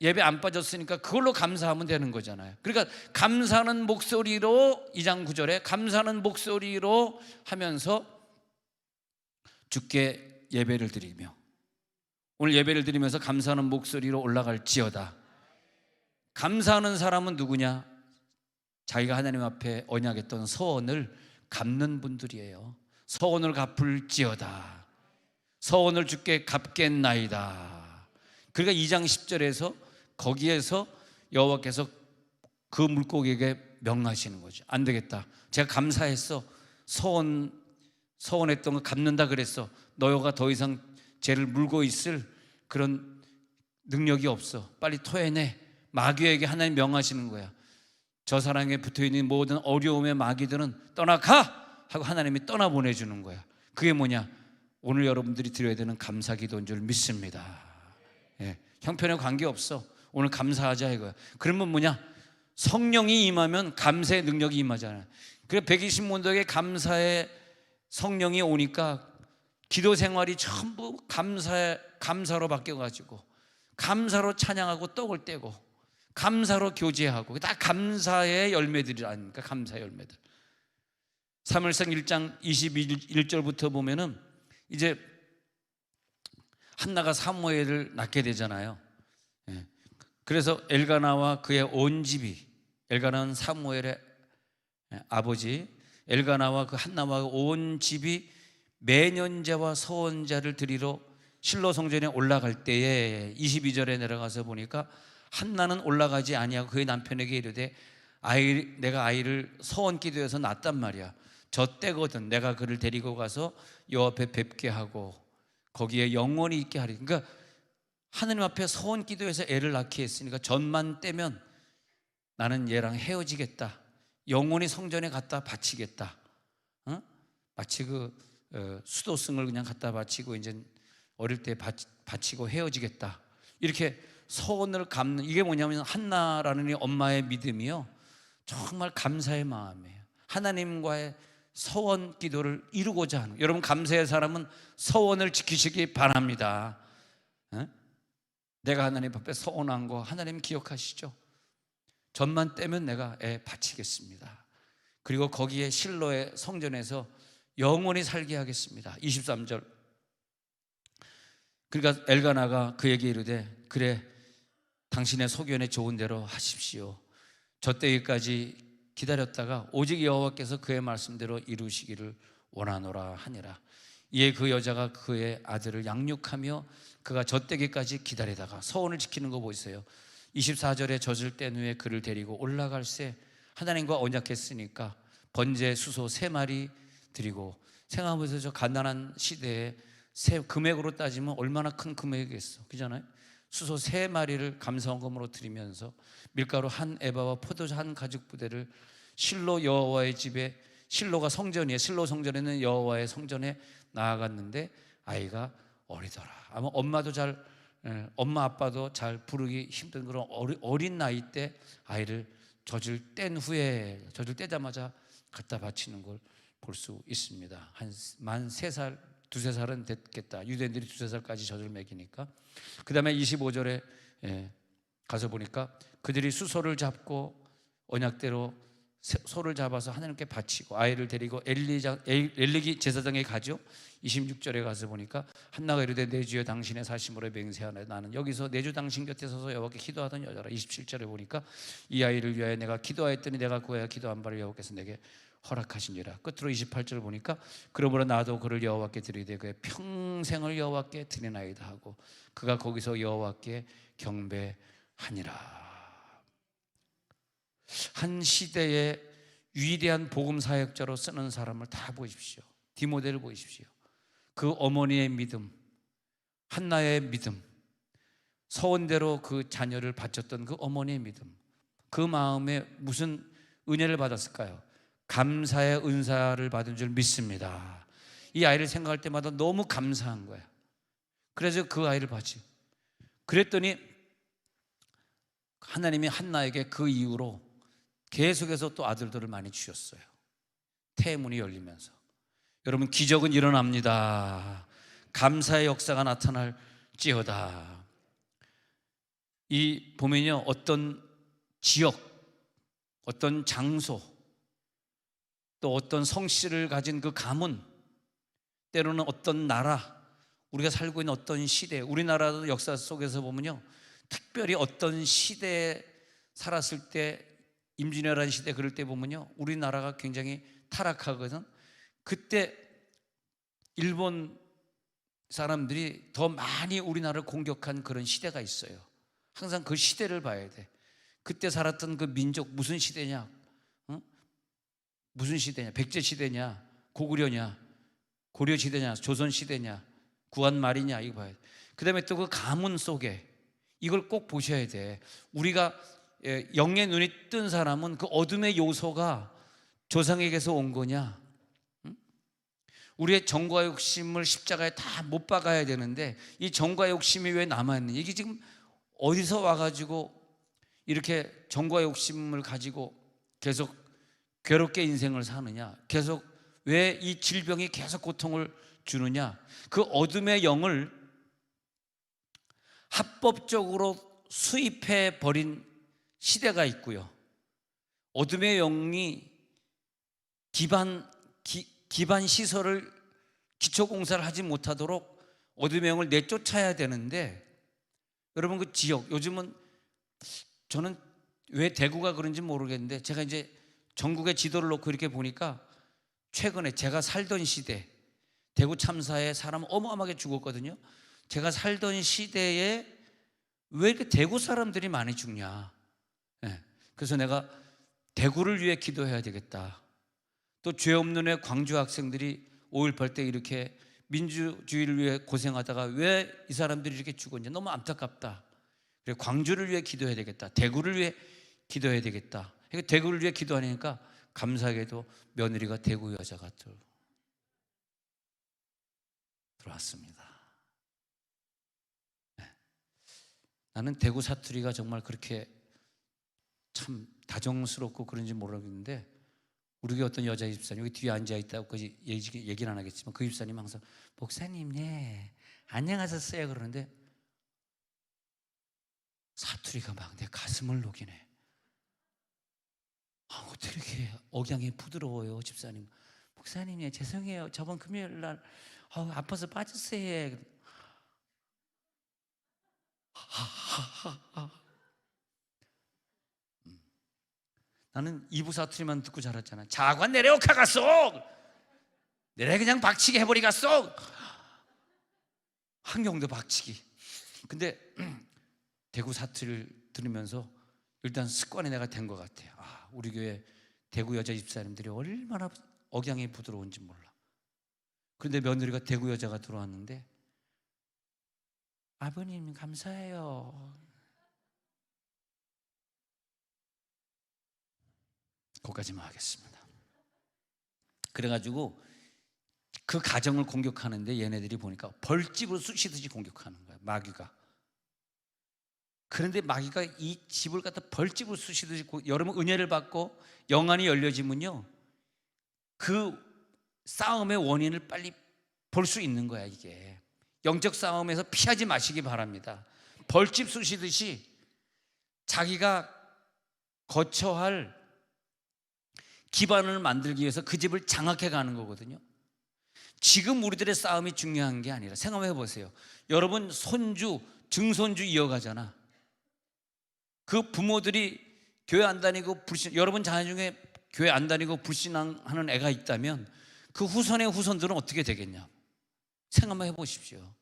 예배 안 빠졌으니까 그걸로 감사하면 되는 거잖아요. 그러니까 감사하는 목소리로 2장 9절에 감사하는 목소리로 하면서 주께 예배를 드리며, 오늘 예배를 드리면서 감사하는 목소리로 올라갈지어다. 감사하는 사람은 누구냐? 자기가 하나님 앞에 언약했던 서원을 갚는 분들이에요. 서원을 갚을지어다. 서원을 주께 갚겠나이다. 그러니까 2장 10절에서 거기에서 여호와께서 그 물고기에게 명하시는 거죠. 안 되겠다. 제가 감사했어. 서원했던 거 갚는다 그랬어. 너희가 더 이상 죄를 물고 있을 그런 능력이 없어. 빨리 토해내. 마귀에게 하나님 명하시는 거야. 저 사람에게 붙어있는 모든 어려움의 마귀들은 떠나가! 하고 하나님이 떠나보내주는 거야. 그게 뭐냐? 오늘 여러분들이 드려야 되는 감사 기도인 줄 믿습니다. 예, 형편에 관계없어. 오늘 감사하자 이거야. 그러면 뭐냐? 성령이 임하면 감사의 능력이 임하잖아요. 그래서 120문도에게 감사의 성령이 오니까 기도 생활이 전부 감사로 바뀌어가지고 감사로 찬양하고 떡을 떼고 감사로 교제하고, 다 감사의 열매들이 아닙니까? 감사의 열매들. 사무엘상 1장 21절부터 보면은 이제 한나가 사무엘을 낳게 되잖아요. 그래서 엘가나와 그의 온 집이, 엘가나는 사무엘의 아버지, 엘가나와 그 한나와 온 집이 매년제와 서원제를 드리러 실로 성전에 올라갈 때에 22절에 내려가서 보니까 한나는 올라가지 아니하고 그의 남편에게 이르되 내가 아이를 서원 기도해서 낳았단 말이야. 저 때거든 내가 그를 데리고 가서 여호와 앞에 뵙게 하고 거기에 영원히 있게 하리. 그러니까 하느님 앞에 서원 기도해서 애를 낳게 했으니까 전만 떼면 나는 얘랑 헤어지겠다. 영원히 성전에 갖다 바치겠다. 마치 수도승을 그냥 갖다 바치고 이제 어릴 때 바치고 헤어지겠다. 이렇게 서원을 갚는, 이게 뭐냐면 한나라는 이 엄마의 믿음이요, 정말 감사의 마음이에요. 하나님과의 서원 기도를 이루고자 하는, 여러분 감사의 사람은 서원을 지키시기 바랍니다. 내가 하나님 앞에 서원한 거 하나님 기억하시죠? 전만 떼면 내가 애 바치겠습니다. 그리고 거기에 실로의 성전에서 영원히 살게 하겠습니다. 23절. 그러니까 엘가나가 그에게 이르되 그래 당신의 소견에 좋은 대로 하십시오. 저 때까지 기다렸다가 오직 여호와께서 그의 말씀대로 이루시기를 원하노라 하니라. 이에 그 여자가 그의 아들을 양육하며 그가 저 때기까지 기다리다가 서원을 지키는 거 보이세요. 24절에 젖을 뗀 후에 그를 데리고 올라갈새 하나님과 언약했으니까 번제 수소 3마리 드리고, 생각하면서 저 가난한 시대에 금액으로 따지면 얼마나 큰 금액이겠어, 그잖아요. 수소 3마리를 감사원금으로 드리면서 밀가루 1에바와 포도주 1가죽부대를 실로 여호와의 집에, 실로가 성전이에요. 실로 성전에는 여호와의 성전에 나아갔는데 아이가 어리더라. 아마 엄마 아빠도 잘 부르기 힘든 그런 어린 나이 때 아이를 젖을 뗀 후에, 젖을 떼자마자 갖다 바치는 걸 볼 수 있습니다. 만 3살, 2-3살은 됐겠다. 유대인들이 2-3살까지 젖을 먹이니까. 그 다음에 25절에 가서 보니까 그들이 수소를 잡고 언약대로 소를 잡아서 하나님께 바치고 아이를 데리고 엘리기 제사장에 가죠. 26절에 가서 보니까 한나가 이르되 내 주여 당신의 사심으로 맹세하나 나는 여기서 내 주 당신 곁에 서서 여호와께 기도하던 여자라. 27절에 보니까 이 아이를 위하여 내가 기도하였더니 내가 구하여 기도한 바를 여호와께서 내게 허락하신지라. 끝으로 28절 보니까 그러므로 나도 그를 여호와께 드리되 그의 평생을 여호와께 드리나이다 하고 그가 거기서 여호와께 경배하니라. 한 시대의 위대한 복음 사역자로 쓰는 사람을 다 보십시오. 디모데를 보십시오. 그 어머니의 믿음, 한나의 믿음, 서원대로 그 자녀를 바쳤던 그 어머니의 믿음, 그 마음에 무슨 은혜를 받았을까요? 감사의 은사를 받은 줄 믿습니다. 이 아이를 생각할 때마다 너무 감사한 거야. 그래서 그 아이를 봤지. 그랬더니 하나님이 한나에게 그 이후로 계속해서 또 아들들을 많이 주셨어요. 태문이 열리면서. 여러분, 기적은 일어납니다. 감사의 역사가 나타날지어다. 이 보면요, 어떤 지역, 어떤 장소, 또 어떤 성씨를 가진 그 가문, 때로는 어떤 나라, 우리가 살고 있는 어떤 시대, 우리나라도 역사 속에서 보면요, 특별히 어떤 시대에 살았을 때, 임진왜란 시대 그럴 때 보면요, 우리나라가 굉장히 타락하거든. 그때 일본 사람들이 더 많이 우리나라를 공격한 그런 시대가 있어요. 항상 그 시대를 봐야 돼. 그때 살았던 그 민족 무슨 시대냐? 무슨 시대냐? 백제 시대냐? 고구려냐? 고려 시대냐? 조선 시대냐? 구한 말이냐? 이거 봐야 돼. 그 다음에 또 그 가문 속에 이걸 꼭 보셔야 돼. 우리가 영의 눈이 뜬 사람은 그 어둠의 요소가 조상에게서 온 거냐? 우리의 정과 욕심을 십자가에 다 못 박아야 되는데 이 정과 욕심이 왜 남아있느냐? 이게 지금 어디서 와가지고 이렇게 정과 욕심을 가지고 계속 괴롭게 인생을 사느냐? 계속 왜 이 질병이 계속 고통을 주느냐? 그 어둠의 영을 합법적으로 수입해 버린 시대가 있고요, 어둠의 영이 기반 시설을, 기초공사를 하지 못하도록 어둠의 영을 내쫓아야 되는데, 여러분 그 지역, 요즘은 저는 왜 대구가 그런지 모르겠는데 제가 이제 전국의 지도를 놓고 이렇게 보니까 최근에 제가 살던 시대, 대구 참사에 사람 어마어마하게 죽었거든요. 제가 살던 시대에 왜 이렇게 대구 사람들이 많이 죽냐? 네. 그래서 내가 대구를 위해 기도해야 되겠다. 또 죄 없는 애 광주 학생들이 5.18 때 이렇게 민주주의를 위해 고생하다가 왜 이 사람들이 이렇게 죽었냐? 너무 안타깝다. 그래, 광주를 위해 기도해야 되겠다. 대구를 위해 기도해야 되겠다. 그러니까 대구를 위해 기도하니까 감사하게도 며느리가 대구 여자가 들어왔습니다. 네. 나는 대구 사투리가 정말 그렇게 참 다정스럽고 그런지 모르겠는데, 우리 교회 어떤 여자 집사님, 여기 뒤에 앉아있다고 얘기는 안 하겠지만 그 집사님 항상 목사님, 예, 안녕하셨어요 그러는데 사투리가 막 내 가슴을 녹이네. 어떻게 이렇게 억양이 부드러워요 집사님. 목사님, 예, 죄송해요, 저번 금요일날 아파서 빠졌어요. 나는 이부 사투리만 듣고 자랐잖아. 자관 내려 가갔어. 내래 그냥 박치기 해버리갔어. 한경도 박치기. 근데 대구 사투리를 들으면서 일단 습관이 내가 된 것 같아요. 우리 교회 대구 여자 집사님들이 얼마나 억양이 부드러운지 몰라. 그런데 며느리가 대구 여자가 들어왔는데, 아버님 감사해요. 거기까지만 하겠습니다. 그래가지고 그 가정을 공격하는데 얘네들이 보니까 벌집으로 쑤시듯이 공격하는 거야, 마귀가. 그런데 마귀가 이 집을 갖다 벌집으로 쑤시듯이, 여러분 은혜를 받고 영안이 열려지면요, 그 싸움의 원인을 빨리 볼 수 있는 거야. 이게 영적 싸움에서 피하지 마시기 바랍니다. 벌집 쑤시듯이 자기가 거처 할 기반을 만들기 위해서 그 집을 장악해 가는 거거든요. 지금 우리들의 싸움이 중요한 게 아니라, 생각해 보세요. 여러분 손주, 증손주 이어가잖아. 그 부모들이 교회 안 다니고 여러분 자녀 중에 교회 안 다니고 불신앙하는 애가 있다면 그 후손의 후손들은 어떻게 되겠냐? 생각만 해보십시오.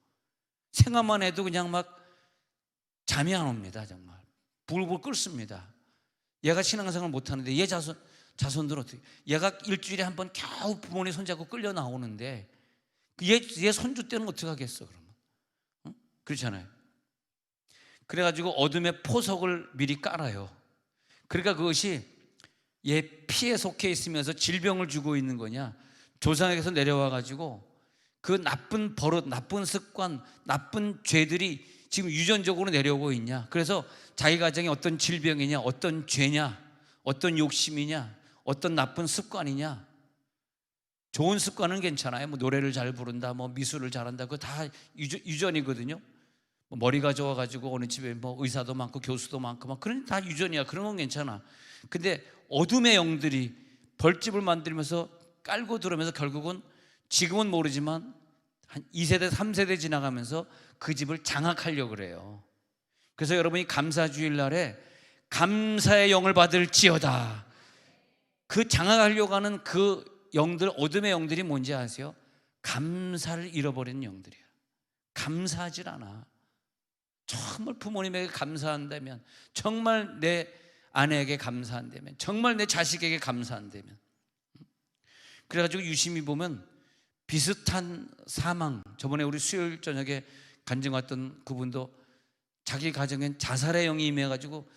생각만 해도 그냥 막 잠이 안 옵니다. 정말 불불 끓습니다. 얘가 신앙생활 못하는데 얘 자손들은 어떻게, 얘가 일주일에 한 번 겨우 부모님 손잡고 끌려 나오는데 얘 손주 때는 어떻게 하겠어 그러면? 응? 그렇잖아요. 그래가지고 어둠의 포석을 미리 깔아요. 그러니까 그것이 얘 피에 속해 있으면서 질병을 주고 있는 거냐, 조상에게서 내려와가지고 그 나쁜 버릇, 나쁜 습관, 나쁜 죄들이 지금 유전적으로 내려오고 있냐. 그래서 자기 가정에 어떤 질병이냐, 어떤 죄냐, 어떤 욕심이냐, 어떤 나쁜 습관이냐. 좋은 습관은 괜찮아요. 뭐 노래를 잘 부른다, 뭐 미술을 잘한다, 그거 다 유전이거든요. 뭐 머리가 좋아가지고 어느 집에 뭐 의사도 많고 교수도 많고 막 그런 다 유전이야. 그런 건 괜찮아. 근데 어둠의 영들이 벌집을 만들면서 깔고 들어오면서 결국은 지금은 모르지만 한 2세대, 3세대 지나가면서 그 집을 장악하려고 그래요. 그래서 여러분이 감사주일 날에 감사의 영을 받을지어다. 그 장악하려고 하는 그 영들, 어둠의 영들이 뭔지 아세요? 감사를 잃어버리는 영들이야. 감사하질 않아. 정말 부모님에게 감사한다면, 정말 내 아내에게 감사한다면, 정말 내 자식에게 감사한다면. 그래가지고 유심히 보면 비슷한 사망, 저번에 우리 수요일 저녁에 간증 왔던 그분도 자기 가정엔 자살의 영이 임해가지고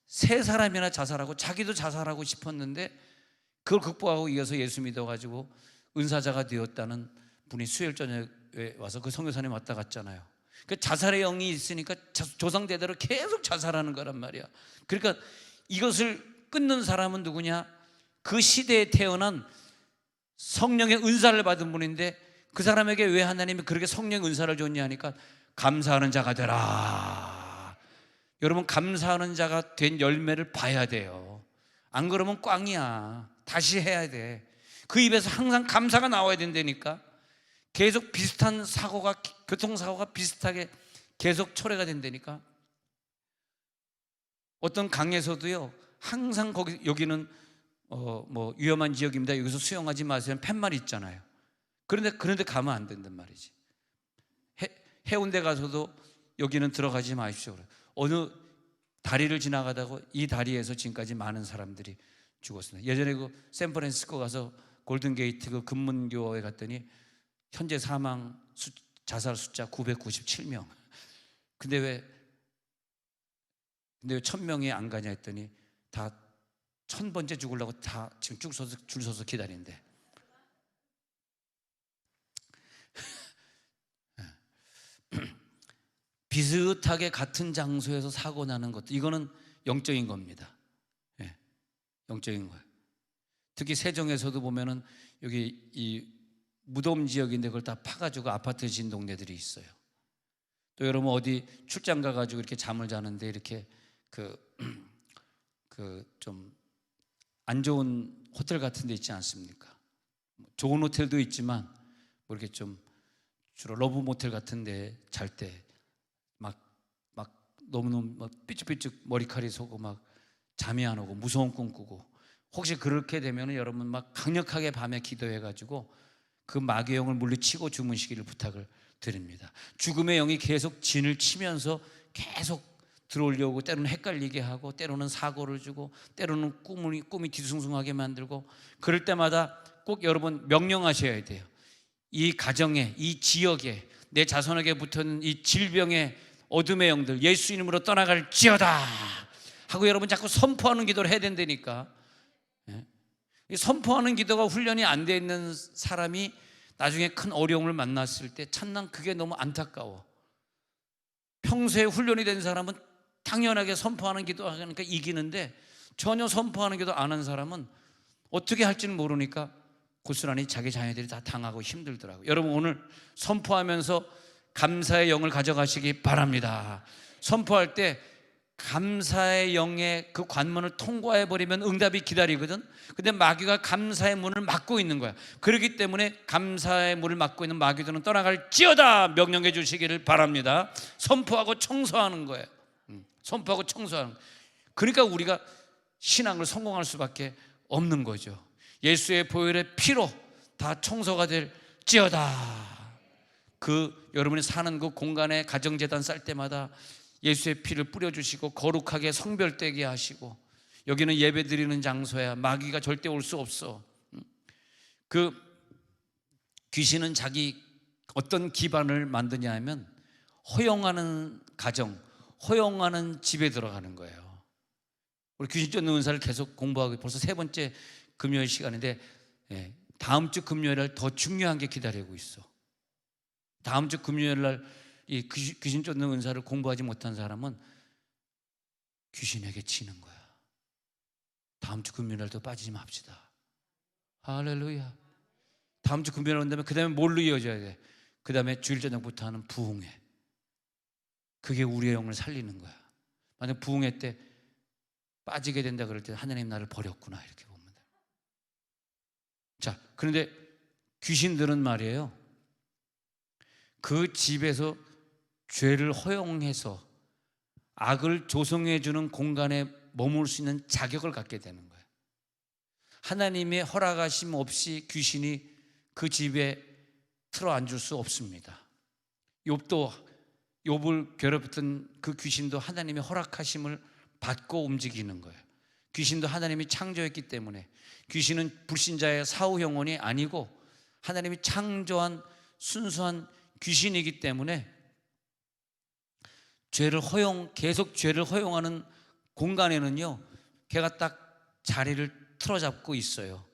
3사람이나 자살하고 자기도 자살하고 싶었는데 그걸 극복하고 이어서 예수 믿어가지고 은사자가 되었다는 분이 수요일 저녁에 와서 그 선교사님 왔다 갔잖아요. 그 자살의 영이 있으니까 조상대대로 계속 자살하는 거란 말이야. 그러니까 이것을 끊는 사람은 누구냐? 그 시대에 태어난 성령의 은사를 받은 분인데 그 사람에게 왜 하나님이 그렇게 성령의 은사를 줬냐 하니까 감사하는 자가 되라. 여러분, 감사하는 자가 된 열매를 봐야 돼요. 안 그러면 꽝이야. 다시 해야 돼. 그 입에서 항상 감사가 나와야 된다니까. 계속 비슷한 사고가, 교통사고가 비슷하게 계속 초래가 된다니까. 어떤 강에서도요, 항상 거기, 여기는 뭐 위험한 지역입니다, 여기서 수영하지 마세요, 팻말 있잖아요. 그런데 가면 안 된단 말이지. 해운대 가서도 여기는 들어가지 마십시오. 어느 다리를 지나가다가 이 다리에서 지금까지 많은 사람들이 죽었습니다. 예전에 그 샌프란시스코 가서 골든게이트 그 금문교에 갔더니 현재 사망 자살 숫자 997명. 근데 왜 1000명이 안 가냐 했더니 다 1000번째 죽으려고 다 지금 줄 서서 기다린대. 비슷하게 같은 장소에서 사고 나는 것도, 이거는 영적인 겁니다. 영적인 거예요. 특히 세종에서도 보면은 여기 이 무덤 지역인데 그걸 다 파가지고 아파트 지은 동네들이 있어요. 또 여러분 어디 출장 가가지고 이렇게 잠을 자는데 이렇게 좀 안 좋은 호텔 같은 데 있지 않습니까? 좋은 호텔도 있지만 뭐 이렇게 좀 주로 러브 모텔 같은 데 잘 때 막 너무너무 막 삐죽삐죽 머리칼이 서고 막 잠이 안 오고 무서운 꿈 꾸고, 혹시 그렇게 되면 여러분 막 강력하게 밤에 기도해가지고 그 마귀의 영을 물리치고 주무시기를 부탁을 드립니다. 죽음의 영이 계속 진을 치면서 계속 들어오려고 때로는 헷갈리게 하고 때로는 사고를 주고 때로는 꿈이 뒤숭숭하게 만들고, 그럴 때마다 꼭 여러분 명령하셔야 돼요. 이 가정에, 이 지역에, 내 자손에게 붙은 이 질병의 어둠의 영들 예수 이름으로 떠나갈지어다 하고 여러분 자꾸 선포하는 기도를 해야 된다니까. 이 선포하는 기도가 훈련이 안 돼 있는 사람이 나중에 큰 어려움을 만났을 때 참난 그게 너무 안타까워. 평소에 훈련이 된 사람은 당연하게 선포하는 기도하니까 이기는데 전혀 선포하는 기도 안 한 사람은 어떻게 할지는 모르니까 고스란히 자기 자녀들이 다 당하고 힘들더라고요. 여러분 오늘 선포하면서 감사의 영을 가져가시기 바랍니다. 선포할 때 감사의 영의 그 관문을 통과해버리면 응답이 기다리거든. 근데 마귀가 감사의 문을 막고 있는 거야. 그렇기 때문에 감사의 문을 막고 있는 마귀들은 떠나갈지어다 명령해 주시기를 바랍니다. 선포하고 청소하는 거예요. 선포하고 청소하는 거예요. 그러니까 우리가 신앙을 성공할 수밖에 없는 거죠. 예수의 보혈의 피로 다 청소가 될지어다. 여러분이 사는 그 공간에 가정제단 쌀 때마다 예수의 피를 뿌려주시고 거룩하게 성별되게 하시고, 여기는 예배드리는 장소야. 마귀가 절대 올 수 없어. 귀신은 자기 어떤 기반을 만드냐 하면 허용하는 가정, 허용하는 집에 들어가는 거예요. 우리 귀신 쫓는 은사를 계속 공부하고 벌써 3번째 금요일 시간인데, 다음 주 금요일 날 더 중요한 게 기다리고 있어. 다음 주 금요일 날 이 귀신 쫓는 은사를 공부하지 못한 사람은 귀신에게 치는 거야. 다음 주 금요일 날도 빠지지 맙시다. 할렐루야. 다음 주 금요일 날 온다면 그 다음에 뭘로 이어져야 돼? 그 다음에 주일 저녁부터 하는 부흥회. 그게 우리의 영을 살리는 거야. 만약 부흥회 때 빠지게 된다 그럴 때 하나님 나를 버렸구나 이렇게 보면 돼. 자, 그런데 귀신들은 말이에요, 그 집에서 죄를 허용해서 악을 조성해 주는 공간에 머물 수 있는 자격을 갖게 되는 거예요. 하나님의 허락하심 없이 귀신이 그 집에 틀어 앉을 수 없습니다. 욥을 괴롭혔던 그 귀신도 하나님의 허락하심을 받고 움직이는 거예요. 귀신도 하나님이 창조했기 때문에, 귀신은 불신자의 사후 영혼이 아니고 하나님이 창조한 순수한 귀신이기 때문에 계속 죄를 허용하는 공간에는요, 걔가 딱 자리를 틀어잡고 있어요.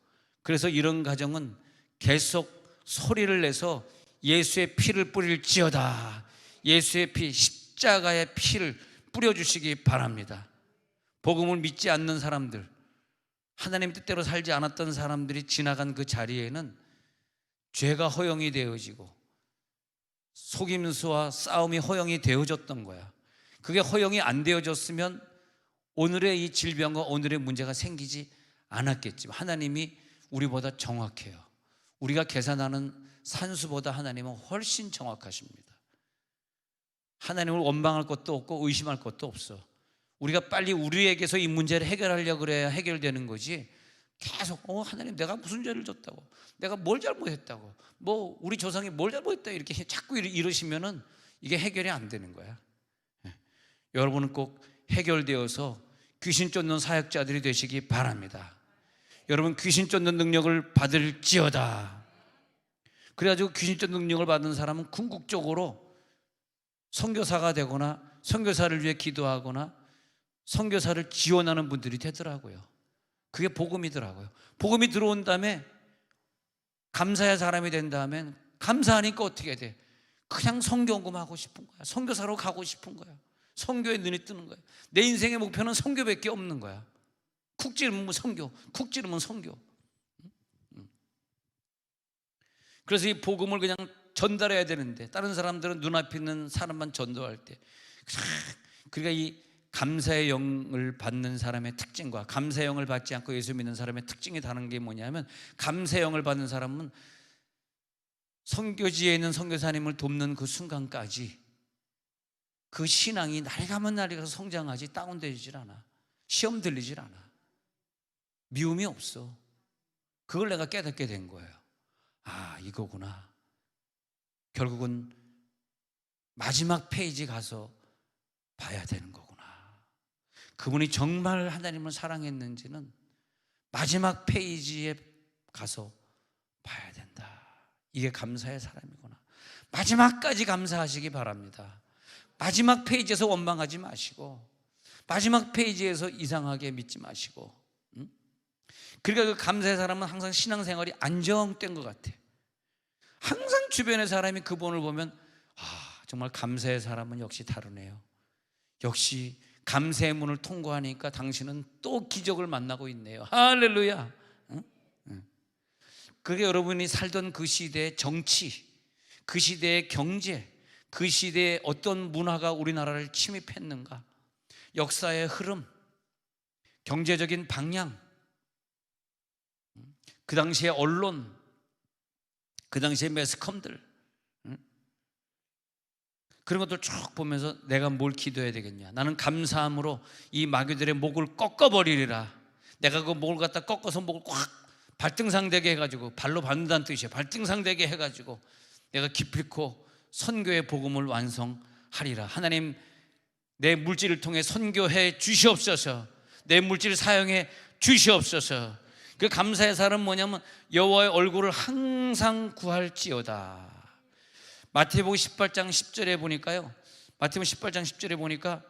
그래서 이런 가정은 계속 소리를 내서 예수의 피를 뿌릴지어다, 예수의 피, 십자가의 피를 뿌려주시기 바랍니다. 복음을 믿지 않는 사람들, 하나님 뜻대로 살지 않았던 사람들이 지나간 그 자리에는 죄가 허용이 되어지고 속임수와 싸움이 허용이 되어졌던 거야. 그게 허용이 안 되어졌으면 오늘의 이 질병과 오늘의 문제가 생기지 않았겠지만, 하나님이 우리보다 정확해요. 우리가 계산하는 산수보다 하나님은 훨씬 정확하십니다. 하나님을 원망할 것도 없고 의심할 것도 없어. 우리가 빨리 우리에게서 이 문제를 해결하려고 그래야 해결되는 거지, 계속 하나님 내가 무슨 죄를 졌다고, 내가 뭘 잘못했다고, 우리 조상이 뭘 잘못했다 이렇게 자꾸 이러시면은 이게 해결이 안 되는 거야. 여러분은 꼭 해결되어서 귀신 쫓는 사역자들이 되시기 바랍니다. 여러분 귀신 쫓는 능력을 받을지어다. 그래가지고 귀신 쫓는 능력을 받은 사람은 궁극적으로 선교사가 되거나 선교사를 위해 기도하거나 선교사를 지원하는 분들이 되더라고요. 그게 복음이더라고요. 복음이 들어온 다음에 감사의 사람이 된 다음에 감사하니까 어떻게 돼? 그냥 선교금하고 싶은 거야. 선교사로 가고 싶은 거야. 선교에 눈이 뜨는 거야. 내 인생의 목표는 선교밖에 없는 거야. 쿡 찌르면 선교, 쿡 찌르면 선교. 그래서 이 복음을 그냥 전달해야 되는데, 다른 사람들은 눈앞에 있는 사람만 전도할 때, 그러니까 이 감사의 영을 받는 사람의 특징과 감사의 영을 받지 않고 예수 믿는 사람의 특징이 다른 게 뭐냐면, 감사의 영을 받는 사람은 선교지에 있는 선교사님을 돕는 그 순간까지 그 신앙이 날이 가면 날이 가서 성장하지 다운되질 않아. 시험 들리질 않아. 미움이 없어. 그걸 내가 깨닫게 된 거예요. 아, 이거구나. 결국은 마지막 페이지 가서 봐야 되는 거구나. 그분이 정말 하나님을 사랑했는지는 마지막 페이지에 가서 봐야 된다. 이게 감사의 사람이구나. 마지막까지 감사하시기 바랍니다. 마지막 페이지에서 원망하지 마시고, 마지막 페이지에서 이상하게 믿지 마시고. 그러니까 그 감사의 사람은 항상 신앙생활이 안정된 것 같아. 항상 주변의 사람이 그분을 보면 정말 감사의 사람은 역시 다르네요. 역시 감사의 문을 통과하니까 당신은 또 기적을 만나고 있네요. 할렐루야. 그게 여러분이 살던 그 시대의 정치, 그 시대의 경제, 그 시대의 어떤 문화가 우리나라를 침입했는가, 역사의 흐름, 경제적인 방향, 그 당시의 언론, 그 당시의 매스컴들, 그런 것들 쭉 보면서 내가 뭘 기도해야 되겠냐. 나는 감사함으로 이 마귀들의 목을 꺾어버리리라. 내가 그 목을 갖다 꺾어서 목을 꽉 발등상되게 해가지고, 발로 밟는다는 뜻이에요. 발등상되게 해가지고 내가 기필코 선교의 복음을 완성하리라. 하나님, 내 물질을 통해 선교해 주시옵소서. 내 물질을 사용해 주시옵소서. 그 감사의 사람은 뭐냐면 여호와의 얼굴을 항상 구할지어다. 마태복음 18장 10절에 보니까요, 마태복음 18장 10절에 보니까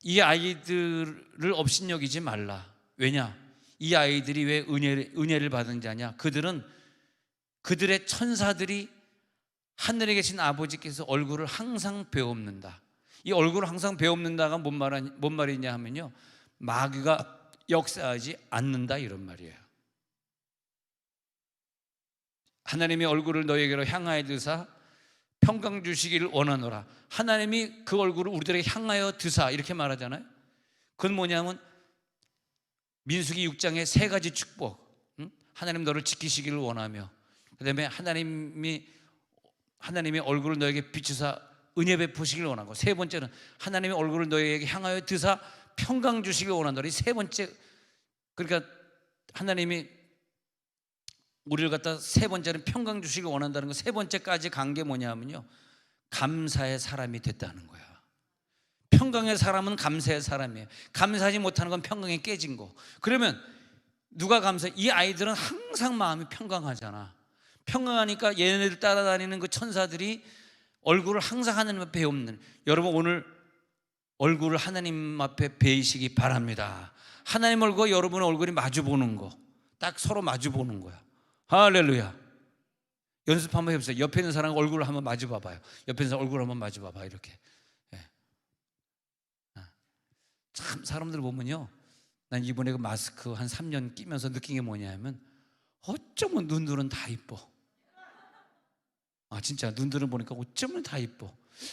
이 아이들을 업신여기지 말라. 왜냐? 이 아이들이 왜 은혜를 받은 자냐? 그들의 천사들이 하늘에 계신 아버지께서 얼굴을 항상 베옵는다. 이 얼굴을 항상 베옵는다가 뭔 말이냐 하면요, 마귀가 역사하지 않는다, 이런 말이에요. 하나님의 얼굴을 너희에게로 향하여 드사 평강 주시기를 원하노라. 하나님이 그 얼굴을 우리들에게 향하여 드사, 이렇게 말하잖아요. 그건 뭐냐면 민수기 6장의 세 가지 축복, 하나님 너를 지키시기를 원하며, 그 다음에 하나님의 얼굴을 너에게 비추사 은혜 베푸시기를 원하고, 세 번째는 하나님의 얼굴을 너에게 향하여 드사 평강 주시기를 원하노라. 이 세 번째, 그러니까 하나님이 우리를 갖다 세 번째는 평강 주시기를 원한다는 거, 세 번째까지 간 게 뭐냐면요, 감사의 사람이 됐다는 거야. 평강의 사람은 감사의 사람이에요. 감사하지 못하는 건 평강이 깨진 거. 그러면 누가 감사해? 이 아이들은 항상 마음이 평강하잖아. 평강하니까 얘네들 따라다니는 그 천사들이 얼굴을 항상 하나님 앞에 베옵는, 여러분 오늘 얼굴을 하나님 앞에 베이시기 바랍니다. 하나님 얼굴과 여러분의 얼굴이 마주보는 거, 딱 서로 마주보는 거야. 할렐루야. 연습 한번 해보세요. 옆에 있는 사람 얼굴을 한번 마주 봐봐요. 옆에 있는 사람 얼굴을 한번 마주 봐봐. 이렇게. 참 사람들 보면요, 난 이번에 그 마스크 한 3년 끼면서 느낀 게 뭐냐면, 어쩌면 눈들은 다 이뻐. 진짜 눈들은 보니까 어쩌면 다 이뻐.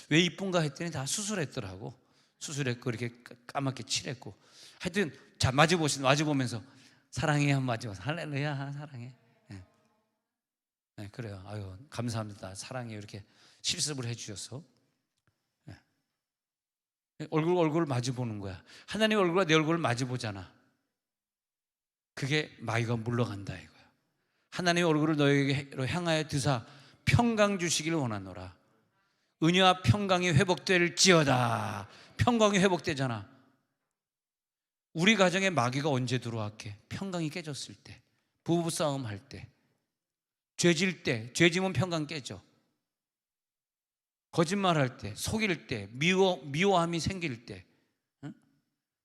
왜 이쁜가 했더니 다 수술했더라고. 수술했고 이렇게 까맣게 칠했고. 하여튼 자, 마주보면서 사랑해 한번 마주봐서 할렐루야 사랑해. 네, 그래요. 아유 감사합니다. 사랑해. 이렇게 실습을 해주셔서. 얼굴 마주 보는 거야. 하나님 얼굴과 내 얼굴을 마주 보잖아. 그게 마귀가 물러간다 이거야. 하나님의 얼굴을 너에게로 향하여 드사 평강 주시기를 원하노라. 은혜와 평강이 회복될지어다. 평강이 회복되잖아. 우리 가정에 마귀가 언제 들어왔게? 평강이 깨졌을 때, 부부싸움 할 때, 죄질 때, 죄지면 평강 깨져. 거짓말할 때, 속일 때, 미워함이 생길 때,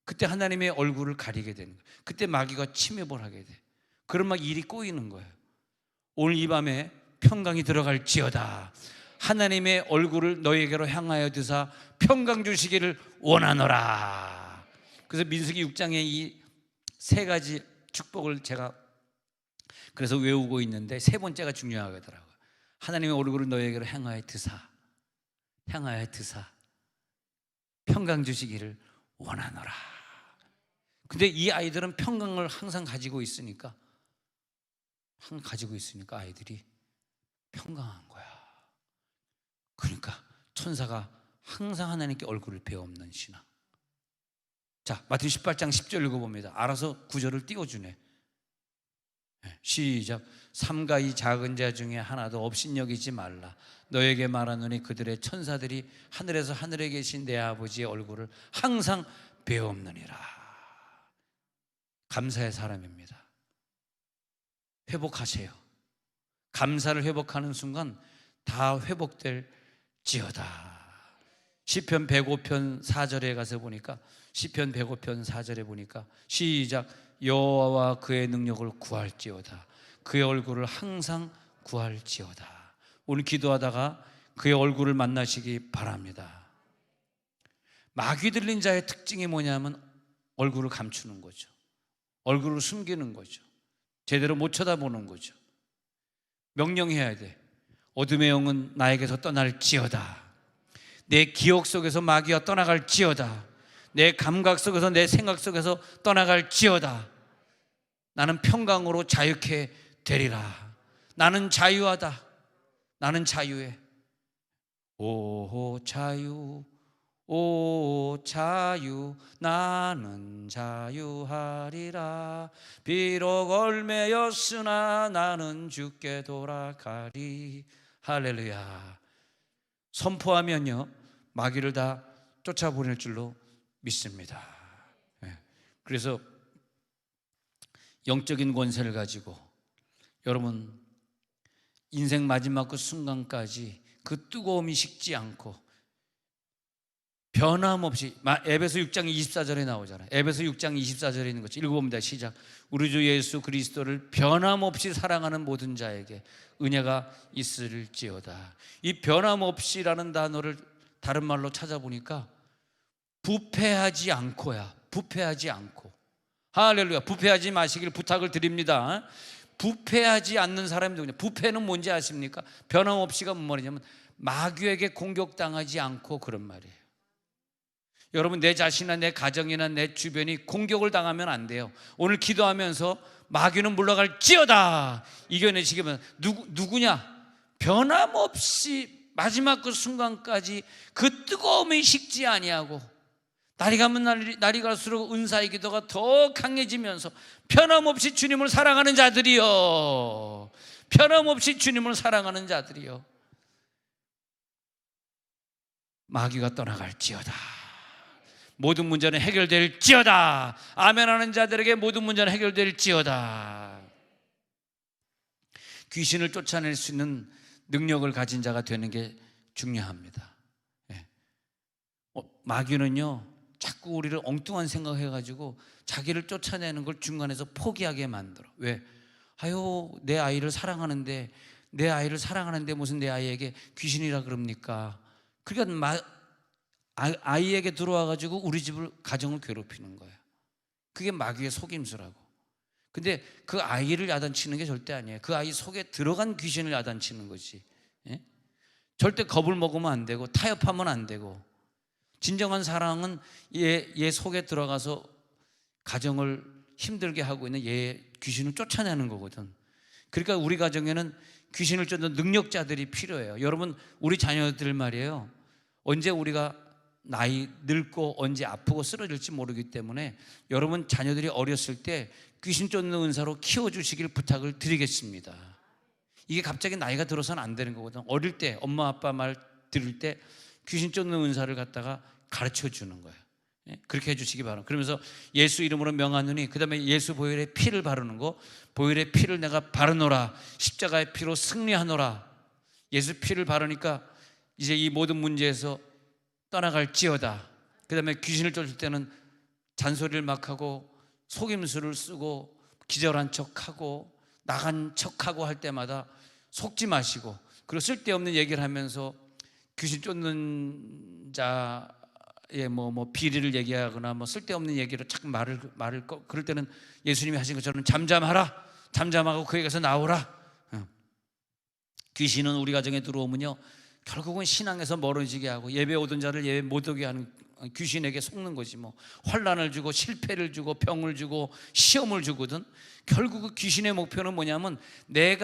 그때 하나님의 얼굴을 가리게 되는 거예요. 그때 마귀가 침입을 하게 돼. 그런 막 일이 꼬이는 거예요. 오늘 이 밤에 평강이 들어갈지어다. 하나님의 얼굴을 너에게로 향하여 드사 평강 주시기를 원하노라. 그래서 민수기 6장의 이 세 가지 축복을 제가 그래서 외우고 있는데, 세 번째가 중요하더라고요. 하나님의 얼굴을 너에게로 향하여 드사 평강 주시기를 원하노라. 근데 이 아이들은 평강을 항상 가지고 있으니까 아이들이 평강한 거야. 그러니까 천사가 항상 하나님께 얼굴을 베없는 신앙. 자, 마태복음 18장 10절 읽어봅니다. 알아서 구절을 띄워주네. 시작. 삼가 이 작은 자 중에 하나도 업신여기지 말라. 너에게 말하노니 그들의 천사들이 하늘에서 하늘에 계신 내 아버지의 얼굴을 항상 베옵느니라. 감사의 사람입니다. 회복하세요. 감사를 회복하는 순간 다 회복될지어다. 시편 105편 4절에 가서 보니까, 시편 105편 4절에 보니까 시작. 여호와와 그의 능력을 구할지어다. 그의 얼굴을 항상 구할지어다. 오늘 기도하다가 그의 얼굴을 만나시기 바랍니다. 마귀 들린 자의 특징이 뭐냐면 얼굴을 감추는 거죠. 얼굴을 숨기는 거죠. 제대로 못 쳐다보는 거죠. 명령해야 돼. 어둠의 영은 나에게서 떠날지어다. 내 기억 속에서 마귀가 떠나갈지어다. 내 감각 속에서, 내 생각 속에서 떠나갈지어다. 나는 평강으로 자유케 되리라. 나는 자유하다. 나는 자유해. 오 자유, 오 자유 나는 자유하리라. 비록 얽매였으나 나는 주께 돌아가리. 할렐루야. 선포하면요 마귀를 다 쫓아보낼 줄로 믿습니다. 그래서 영적인 권세를 가지고 여러분 인생 마지막 그 순간까지 그 뜨거움이 식지 않고 변함없이, 에베소 6장 24절에 나오잖아요. 에베소 6장 24절에 있는 것이 읽어봅니다. 시작. 우리 주 예수 그리스도를 변함없이 사랑하는 모든 자에게 은혜가 있을지어다. 이 변함없이라는 단어를 다른 말로 찾아보니까 부패하지 않고야. 부패하지 않고. 할렐루야. 부패하지 마시길 부탁을 드립니다. 부패하지 않는 사람이 누구냐? 부패는 뭔지 아십니까? 변함없이가 뭔 말이냐면 마귀에게 공격당하지 않고 그런 말이에요. 여러분 내 자신이나 내 가정이나 내 주변이 공격을 당하면 안 돼요. 오늘 기도하면서 마귀는 물러갈지어다 이겨내시기 바랍니다. 누구냐? 변함없이 마지막 그 순간까지 그 뜨거움이 식지 아니하고 날이 가면 날이 갈수록 은사의 기도가 더 강해지면서 변함없이 주님을 사랑하는 자들이요, 변함없이 주님을 사랑하는 자들이요, 마귀가 떠나갈지어다. 모든 문제는 해결될지어다. 아멘하는 자들에게 모든 문제는 해결될지어다. 귀신을 쫓아낼 수 있는 능력을 가진 자가 되는 게 중요합니다. 마귀는요 자꾸 우리를 엉뚱한 생각해가지고 자기를 쫓아내는 걸 중간에서 포기하게 만들어. 왜? 아유 내 아이를 사랑하는데 무슨 내 아이에게 귀신이라 그럽니까? 그러니까 아이에게 들어와가지고 우리 집을 가정을 괴롭히는 거예요. 그게 마귀의 속임수라고. 근데 그 아이를 야단치는 게 절대 아니에요. 그 아이 속에 들어간 귀신을 야단치는 거지. 예? 절대 겁을 먹으면 안 되고 타협하면 안 되고, 진정한 사랑은 얘 속에 들어가서 가정을 힘들게 하고 있는 얘 귀신을 쫓아내는 거거든. 그러니까 우리 가정에는 귀신을 쫓는 능력자들이 필요해요. 여러분 우리 자녀들 말이에요, 언제 우리가 나이 늙고 언제 아프고 쓰러질지 모르기 때문에 여러분 자녀들이 어렸을 때 귀신 쫓는 은사로 키워주시길 부탁을 드리겠습니다. 이게 갑자기 나이가 들어서는 안 되는 거거든. 어릴 때 엄마 아빠 말 들을 때 귀신 쫓는 은사를 갖다가 가르쳐 주는 거예요. 그렇게 해주시기 바랍니다. 그러면서 예수 이름으로 명하노니, 그 다음에 예수 보혈의 피를 바르는 거, 보혈의 피를 내가 바르노라, 십자가의 피로 승리하노라. 예수 피를 바르니까 이제 이 모든 문제에서 떠나갈지어다. 그 다음에 귀신을 쫓을 때는 잔소리를 막 하고 속임수를 쓰고 기절한 척하고 나간 척하고 할 때마다 속지 마시고, 그리고 쓸데없는 얘기를 하면서 귀신 쫓는 자의 비리를 얘기하거나 쓸데없는 얘기로 자꾸 말을 그럴 때는 예수님이 하신 것처럼 잠잠하고 그에게서 나오라. 귀신은 우리 가정에 들어오면요 결국은 신앙에서 멀어지게 하고 예배 오던 자를 예배 못 오게 하는 귀신에게 속는 거지. 환난을 주고 실패를 주고 병을 주고 시험을 주거든. 결국 그 귀신의 목표는 뭐냐면 내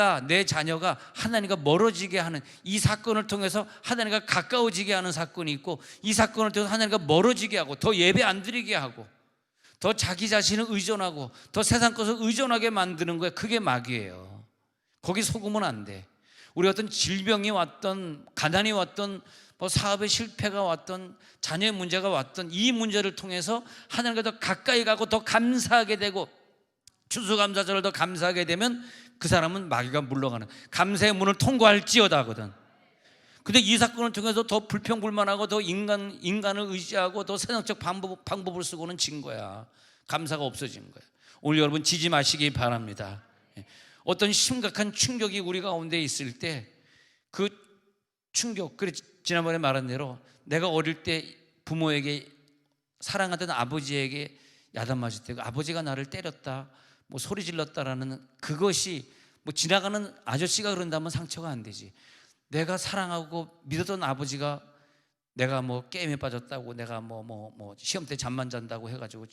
자녀가 하나님과 멀어지게 하는, 이 사건을 통해서 하나님과 가까워지게 하는 사건이 있고, 이 사건을 통해서 하나님과 멀어지게 하고 더 예배 안 드리게 하고 더 자기 자신을 의존하고 더 세상 것을 의존하게 만드는 거예요. 그게 마귀예요. 거기 속으면 안 돼. 우리 어떤 질병이 왔던, 가난이 왔던, 사업의 실패가 왔던, 자녀의 문제가 왔던, 이 문제를 통해서 하나님과 더 가까이 가고 더 감사하게 되고 추수감사절을 더 감사하게 되면 그 사람은 마귀가 물러가는, 감사의 문을 통과할지어다 하거든. 근데 이 사건을 통해서 더 불평불만하고 더 인간을 의지하고 더 세상적 방법을 쓰고는 진 거야. 감사가 없어진 거야. 오늘 여러분 지지 마시기 바랍니다. 어떤 심각한 충격이 우리 가운데 있을 때 그 충격, 지난번에 말한 대로 내가 어릴 때 부모에게, 사랑하던 아버지에게 야단 맞을 때 아버지가 나를 때렸다, 소리 질렀다라는 그것이 지나가는 아저씨가 그런다면 상처가 안 되지. 내가 사랑하고 믿었던 아버지가 내가 게임에 빠졌다고, 내가 시험 때 잠만 잔다고 해가지고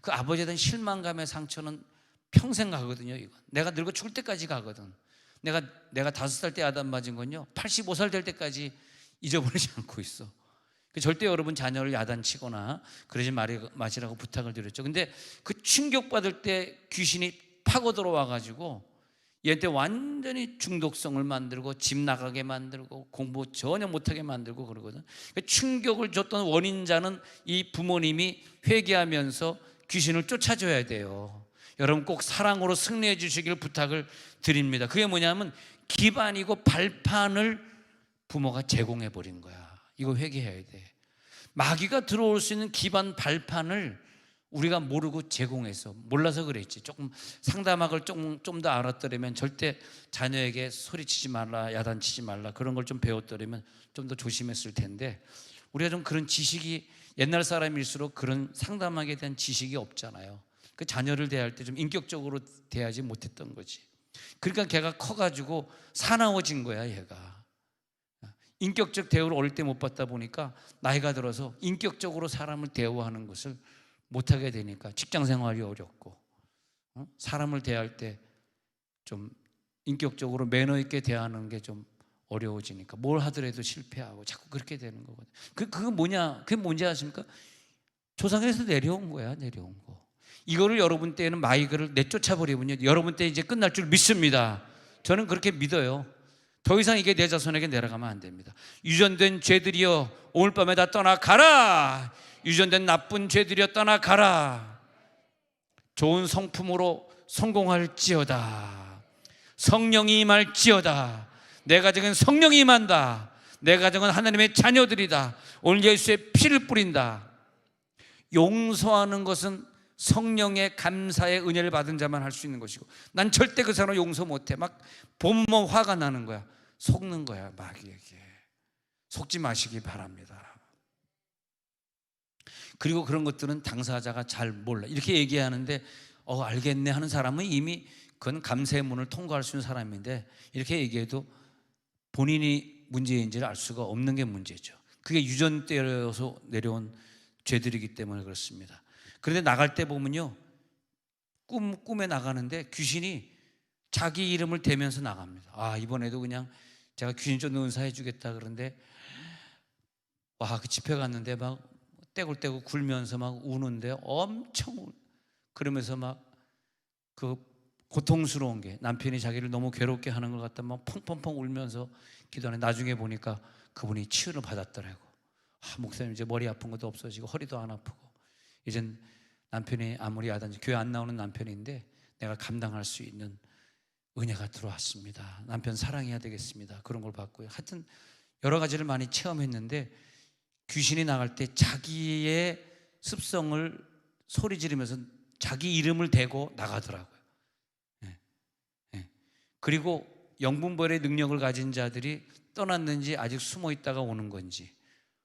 그 아버지에 대한 실망감의 상처는 평생 가거든요. 이거 내가 늙어 죽을 때까지 가거든. 내가 5살 때 야단 맞은 건요 85살 될 때까지 잊어버리지 않고 있어. 절대 여러분 자녀를 야단치거나 그러지 마시라고 부탁을 드렸죠. 근데 그 충격받을 때 귀신이 파고 들어와 가지고 얘한테 완전히 중독성을 만들고 집 나가게 만들고 공부 전혀 못하게 만들고 그러거든. 충격을 줬던 원인자는 이 부모님이 회개하면서 귀신을 쫓아줘야 돼요. 여러분 꼭 사랑으로 승리해 주시길 부탁을 드립니다. 그게 뭐냐면 기반이고 발판을 부모가 제공해 버린 거야. 이거 회개해야 돼. 마귀가 들어올 수 있는 기반 발판을 우리가 모르고 제공해서, 몰라서 그랬지. 조금 상담학을 좀 더 알았더라면 절대 자녀에게 소리치지 말라, 야단치지 말라, 그런 걸 좀 배웠더라면 좀 더 조심했을 텐데, 우리가 좀 그런 지식이, 옛날 사람일수록 그런 상담학에 대한 지식이 없잖아요. 그 자녀를 대할 때 좀 인격적으로 대하지 못했던 거지. 그러니까 걔가 커가지고 사나워진 거야. 얘가 인격적 대우를 어릴 때 못 받다 보니까 나이가 들어서 인격적으로 사람을 대우하는 것을 못하게 되니까 직장 생활이 어렵고, 사람을 대할 때 좀 인격적으로 매너 있게 대하는 게 좀 어려워지니까 뭘 하더라도 실패하고 자꾸 그렇게 되는 거거든요. 그게 뭐냐? 그게 뭔지 아십니까? 조상에서 내려온 거야. 내려온 거. 이거를 여러분 때에는 마귀를 내쫓아 버리면요, 여러분 때 이제 끝날 줄 믿습니다. 저는 그렇게 믿어요. 더 이상 이게 내 자손에게 내려가면 안 됩니다. 유전된 죄들이여 오늘 밤에 다 떠나가라. 유전된 나쁜 죄들이여 떠나가라. 좋은 성품으로 성공할지어다. 성령이 임할지어다. 내 가정은 성령이 임한다. 내 가정은 하나님의 자녀들이다. 오늘 예수의 피를 뿌린다. 용서하는 것은 성령의 감사의 은혜를 받은 자만 할 수 있는 것이고, 난 절대 그 사람 용서 못해. 막 보면 화가 나는 거야. 속는 거야. 마귀에게 속지 마시기 바랍니다. 그리고 그런 것들은 당사자가 잘 몰라. 이렇게 얘기하는데 알겠네 하는 사람은 이미 그건 감사의 문을 통과할 수 있는 사람인데, 이렇게 얘기해도 본인이 문제인지를 알 수가 없는 게 문제죠. 그게 유전되어서 내려온 죄들이기 때문에 그렇습니다. 그런데 나갈 때 보면요, 꿈에 나가는데 귀신이 자기 이름을 대면서 나갑니다. 이번에도 그냥 제가 귀신 쫓는 은사 해주겠다 그런데, 그 집회 갔는데 막 떼굴떼굴 굴면서 막 우는데, 엄청 그러면서 막 그 고통스러운 게, 남편이 자기를 너무 괴롭게 하는 것 같다 막 펑펑펑 울면서 기도하는, 나중에 보니까 그분이 치유를 받았더라고. 목사님 이제 머리 아픈 것도 없어지고 허리도 안 아프고, 이젠 남편이 아무리 야단지, 교회 안 나오는 남편인데 내가 감당할 수 있는 은혜가 들어왔습니다. 남편 사랑해야 되겠습니다. 그런 걸 받고요. 하여튼 여러 가지를 많이 체험했는데, 귀신이 나갈 때 자기의 습성을 소리 지르면서 자기 이름을 대고 나가더라고요. 그리고 영분별의 능력을 가진 자들이 떠났는지 아직 숨어 있다가 오는 건지,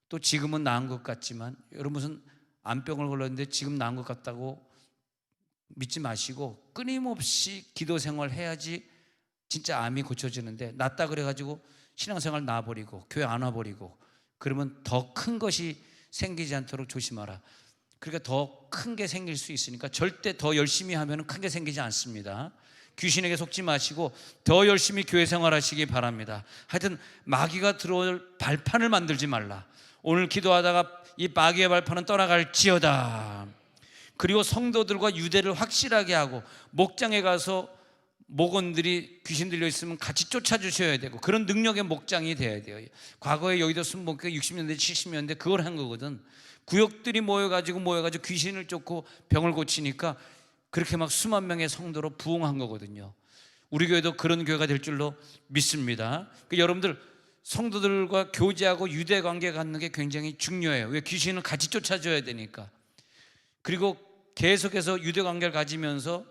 또 지금은 나은 것 같지만, 여러분 무슨 암병을 걸렸는데 지금 나은 것 같다고 믿지 마시고 끊임없이 기도 생활 해야지 진짜 암이 고쳐지는데, 낫다 그래가지고 신앙생활 놔버리고 교회 안 와버리고 그러면 더 큰 것이 생기지 않도록 조심하라. 그러니까 더 큰 게 생길 수 있으니까 절대 더 열심히 하면 큰 게 생기지 않습니다. 귀신에게 속지 마시고 더 열심히 교회 생활하시기 바랍니다. 하여튼 마귀가 들어올 발판을 만들지 말라. 오늘 기도하다가 이 마귀의 발판은 떠나갈지어다. 그리고 성도들과 유대를 확실하게 하고, 목장에 가서 목원들이 귀신 들려 있으면 같이 쫓아주셔야 되고, 그런 능력의 목장이 돼야 돼요. 과거에 여의도 순복교가 60년대 70년대 그걸 한 거거든. 구역들이 모여가지고 귀신을 쫓고 병을 고치니까 그렇게 막 수만 명의 성도로 부흥한 거거든요. 우리 교회도 그런 교회가 될 줄로 믿습니다. 여러분들 성도들과 교제하고 유대 관계 갖는 게 굉장히 중요해요. 왜? 귀신을 같이 쫓아줘야 되니까. 그리고 계속해서 유대 관계를 가지면서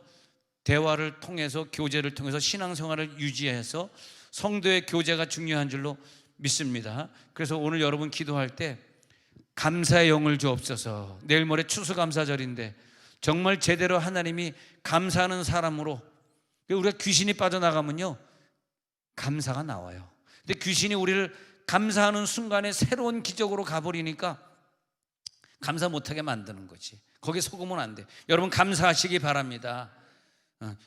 대화를 통해서, 교제를 통해서 신앙생활을 유지해서 성도의 교제가 중요한 줄로 믿습니다. 그래서 오늘 여러분 기도할 때 감사의 영을 주옵소서. 내일 모레 추수감사절인데 정말 제대로 하나님이 감사하는 사람으로, 우리가 귀신이 빠져나가면요 감사가 나와요. 근데 귀신이 우리를 감사하는 순간에 새로운 기적으로 가버리니까 감사 못하게 만드는 거지. 거기에 속으면 안 돼. 여러분 감사하시기 바랍니다.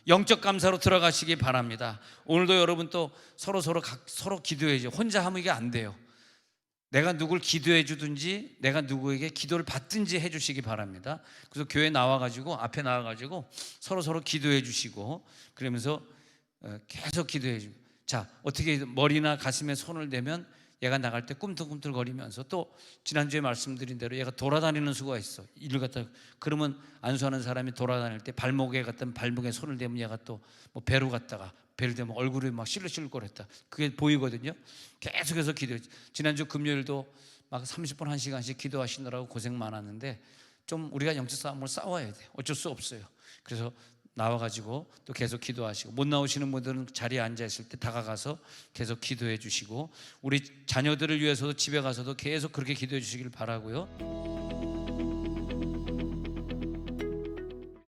영적 감사로 들어가시기 바랍니다. 오늘도 여러분 또 서로 기도해야죠. 혼자 하면 이게 안 돼요. 내가 누굴 기도해 주든지 내가 누구에게 기도를 받든지 해 주시기 바랍니다. 그래서 교회 나와가지고 앞에 나와가지고 서로 기도해 주시고 그러면서 계속 기도해 주고, 자 어떻게 머리나 가슴에 손을 대면 얘가 나갈 때 꿈틀꿈틀 거리면서, 또 지난주에 말씀드린 대로 얘가 돌아다니는 수가 있어. 일을 갖다, 그러면 안수하는 사람이 돌아다닐 때 발목에 손을 대면 얘가 또 뭐 배로 갔다가 배를 대면 얼굴이 막 실룩실룩거렸다. 그게 보이거든요. 계속해서 기도해. 지난주 금요일도 막 30분 1시간씩 기도하시느라고 고생 많았는데, 좀 우리가 영적 싸움을 싸워야 돼. 어쩔 수 없어요. 그래서 나와가지고 또 계속 기도하시고, 못 나오시는 분들은 자리에 앉아 있을 때 다가가서 계속 기도해 주시고, 우리 자녀들을 위해서도 집에 가서도 계속 그렇게 기도해 주시길 바라고요.